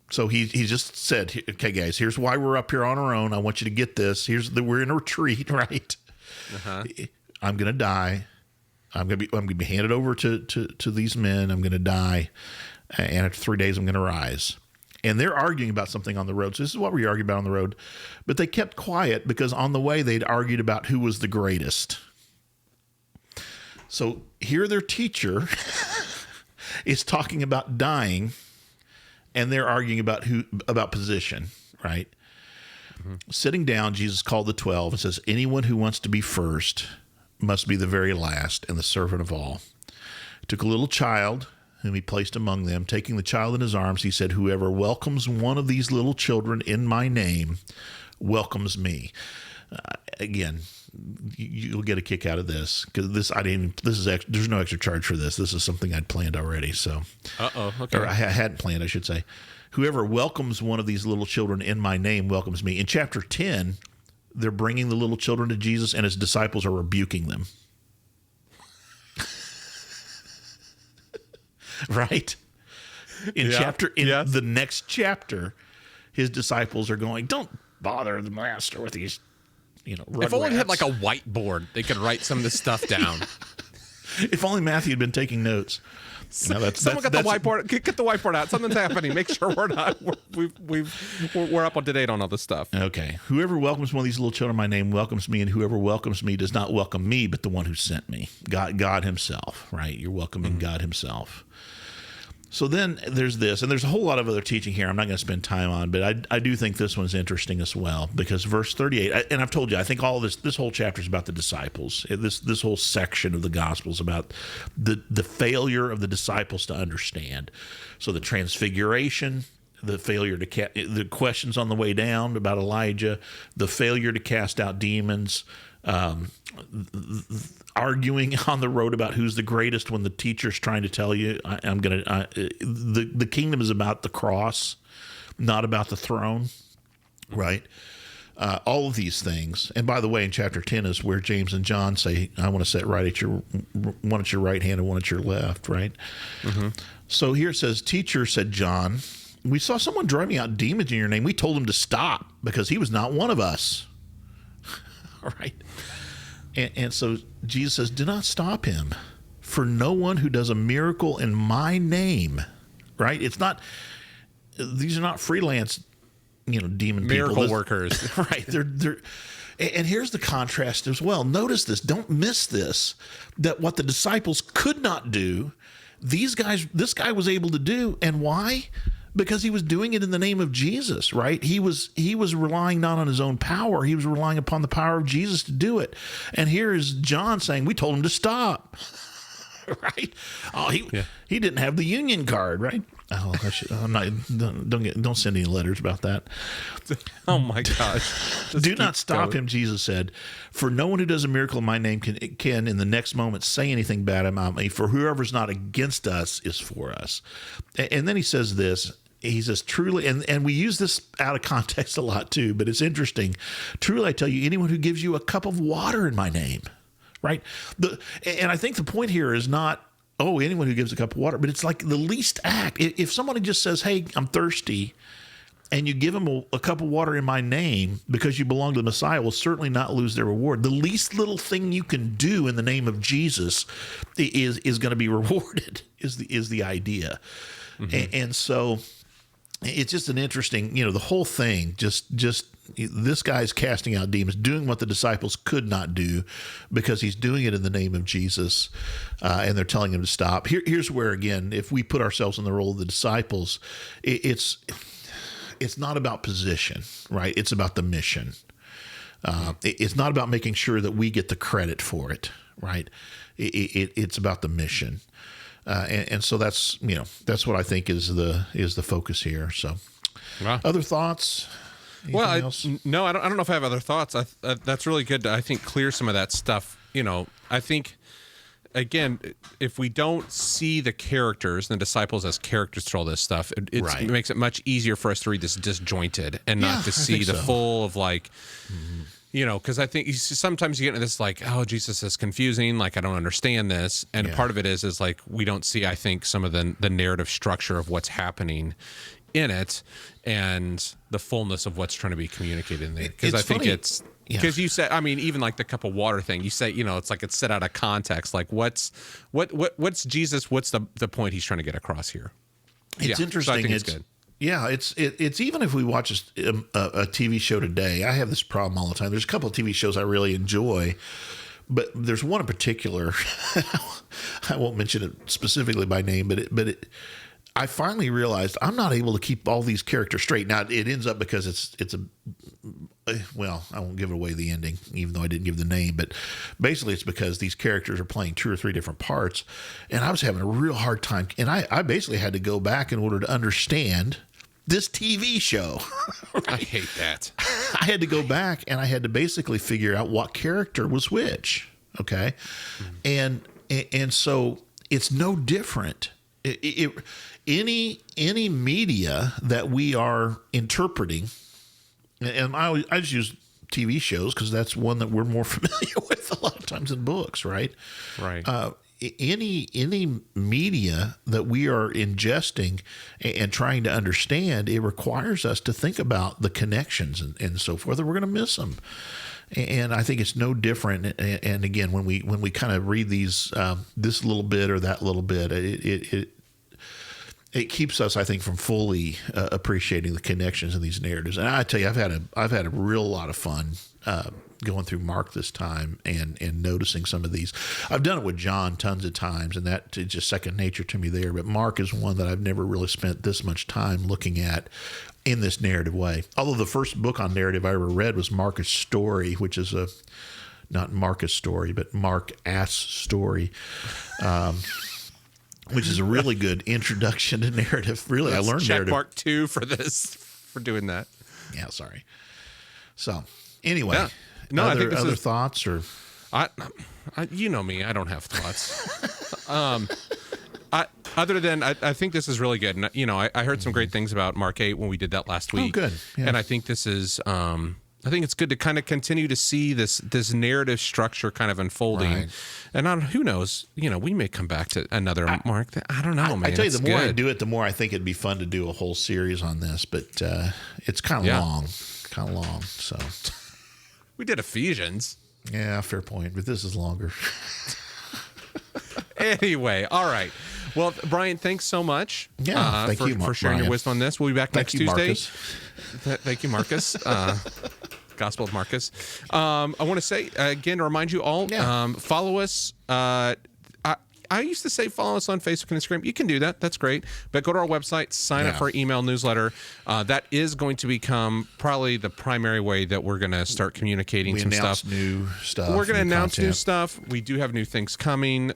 So he just said, okay, guys, here's why we're up here on our own. I want you to get this. We're in a retreat, right? Uh-huh. I'm going to die. I'm going to be handed over to these men. I'm going to die. And after 3 days, I'm going to rise. And they're arguing about something on the road. So this is what we argued about on the road. But they kept quiet because on the way, they'd argued about who was the greatest. So here their teacher is talking about dying, and they're arguing about position, right? Mm-hmm. Sitting down, Jesus called the 12 and says, anyone who wants to be first must be the very last and the servant of all. He took a little child whom he placed among them. Taking the child in his arms, he said, whoever welcomes one of these little children in my name welcomes me. Again, you'll get a kick out of this because there's no extra charge for this. This is something I'd planned already. So, okay. Or I hadn't planned, I should say. Whoever welcomes one of these little children in my name welcomes me. In chapter 10, they're bringing the little children to Jesus, and his disciples are rebuking them. Right? In the next chapter, his disciples are going, don't bother the master with these, if only had like a whiteboard, they could write some of this stuff down. If only Matthew had been taking notes. Someone got the whiteboard. Get the whiteboard out. Something's happening. Make sure we're up on to date on all this stuff. Okay. Whoever welcomes one of these little children in my name welcomes me, and whoever welcomes me does not welcome me, but the one who sent me. God himself, right? You're welcoming God himself. So then there's this, and there's a whole lot of other teaching here I'm not going to spend time on, but I do think this one's interesting as well, because verse 38, and I've told you, I think all this whole chapter is about the disciples. This whole section of the gospel is about the failure of the disciples to understand. So the transfiguration, the failure the questions on the way down about Elijah, the failure to cast out demons, arguing on the road about who's the greatest when the teacher's trying to tell you, the kingdom is about the cross, not about the throne, right? All of these things. And by the way, in chapter 10 is where James and John say, I want to sit one at your right hand and one at your left, right? Mm-hmm. So here it says, teacher, said John, we saw someone driving out demons in your name. We told him to stop because he was not one of us. All right. And so Jesus says, do not stop him, for no one who does a miracle in my name, right? These are not freelance, demon miracle workers. Right. And here's the contrast as well. Notice this. Don't miss this, that what the disciples could not do, this guy was able to do. And why? Because he was doing it in the name of Jesus, right? He was relying not on his own power. He was relying upon the power of Jesus to do it. And here is John saying, we told him to stop, right? Oh, he didn't have the union card, right? Oh, don't send any letters about that. Oh my gosh. Do not stop him, Jesus said, for no one who does a miracle in my name can in the next moment say anything bad about me, for whoever's not against us is for us. And then he says this, he says, truly, and we use this out of context a lot too, but it's interesting. Truly, I tell you, anyone who gives you a cup of water in my name, right? And I think the point here is not, anyone who gives a cup of water. But it's like the least act. If somebody just says, hey, I'm thirsty, and you give them a cup of water in my name because you belong to the Messiah, will certainly not lose their reward. The least little thing you can do in the name of Jesus is going to be rewarded, is the idea. And so it's just an interesting, the whole thing, just this guy's casting out demons, doing what the disciples could not do because he's doing it in the name of Jesus, and they're telling him to stop. Here's where, again, if we put ourselves in the role of the disciples, it's not about position, right? It's about the mission. It's not about making sure that we get the credit for it, right? It's about the mission. And so that's what I think is the focus here. So, wow. Other thoughts? Well, no, I don't know if I have other thoughts. That's really good to, I think, clear some of that stuff. I think, again, if we don't see the characters and the disciples as characters through all this stuff, it makes it much easier for us to read this disjointed and not to see the full of like, because I think sometimes you get into this like, oh, Jesus is confusing. Like, I don't understand this. And part of it is like, we don't see, I think, some of the narrative structure of what's happening in it and the fullness of what's trying to be communicated in there. Because I think it's, because you said, I mean, even like the cup of water thing, you say, it's like it's set out of context. Like what's Jesus? What's the point he's trying to get across here? It's interesting. So I think it's good. Yeah, it's even if we watch a TV show today, I have this problem all the time. There's a couple of TV shows I really enjoy, but there's one in particular. I won't mention it specifically by name, but I finally realized I'm not able to keep all these characters straight. Now it ends up because it's I won't give away the ending, even though I didn't give the name, but basically it's because these characters are playing 2 or 3 different parts, and I was having a real hard time. And I basically had to go back in order to understand this TV show. Right? I hate that. I had to go back and I had to basically figure out what character was which. Okay. And so it's no different. Any media that we are interpreting, and I just use TV shows because that's one that we're more familiar with a lot of times than books, right? Right. Any media that we are ingesting and trying to understand, it requires us to think about the connections and so forth, or we're going to miss them. And I think it's no different. And again, when we kind of read these, this little bit or that little bit, it keeps us, I think, from fully appreciating the connections in these narratives. And I tell you, I've had a real lot of fun going through Mark this time and noticing some of these. I've done it with John tons of times, and that is just second nature to me there. But Mark is one that I've never really spent this much time looking at in this narrative way. Although the first book on narrative I ever read was Marcus' Story, which is not Marcus' Story, but Mark Ass Story. Which is a really good introduction to narrative. Really, I learned narrative. Check mark 2 for this, for doing that. Yeah, sorry. So, anyway, yeah. No, I think other thoughts or I you know me, I don't have thoughts. Other than I think this is really good. And I heard some great things about Mark 8 when we did that last week. Oh, good. Yeah. And I think this is I think it's good to kind of continue to see this narrative structure kind of unfolding. Right. And who knows, we may come back to another Mark. I don't know, man. I tell you, the more I do it, the more I think it'd be fun to do a whole series on this. But it's kind of long. So we did Ephesians. Yeah, fair point. But this is longer. Anyway, all right. Well, Brian, thanks so much. Yeah, thank you, for sharing Brian. your wisdom on this. We'll be back next Tuesday. Marcus. Thank you, Marcus. Gospel of Marcus. I want to say again to remind you all, follow us. I used to say follow us on Facebook and Instagram. You can do that. That's great. But go to our website, sign up for our email newsletter. That is going to become probably the primary way that we're going to start communicating some stuff. New stuff. We're going to announce content. new stuff. We do have new things coming.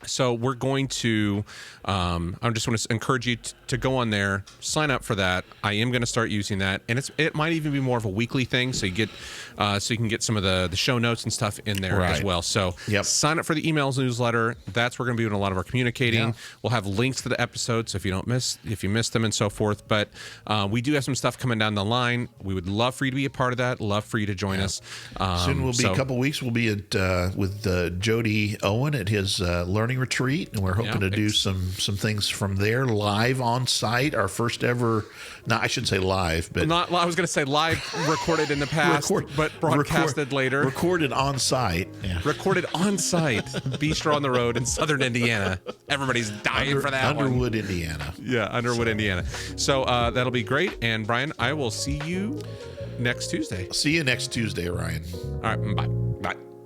So we're going to, I just want to encourage you to go on there, sign up for that. I am going to start using that, and it might even be more of a weekly thing, so you can get some of the show notes and stuff in there as well. So sign up for the emails newsletter. That's where we're going to be doing a lot of our communicating. We'll have links to the episodes if you miss them and so forth. But we do have some stuff coming down the line. We would love for you to be a part of that. Love for you to join us. Soon we'll be a couple weeks. We'll be at with Jody Owen at his learning retreat, and we're hoping to do some things from there live on site. Our first ever, I shouldn't say live, but I was going to say live recorded in the past, but broadcasted later. Recorded on site. Recorded on site. Bistro on the road in southern Indiana. Everybody's dying for that Underwood, Indiana. Yeah, Underwood, Indiana. So that'll be great. And Brian, I will see you next Tuesday. See you next Tuesday, Ryan. All right, bye. Bye.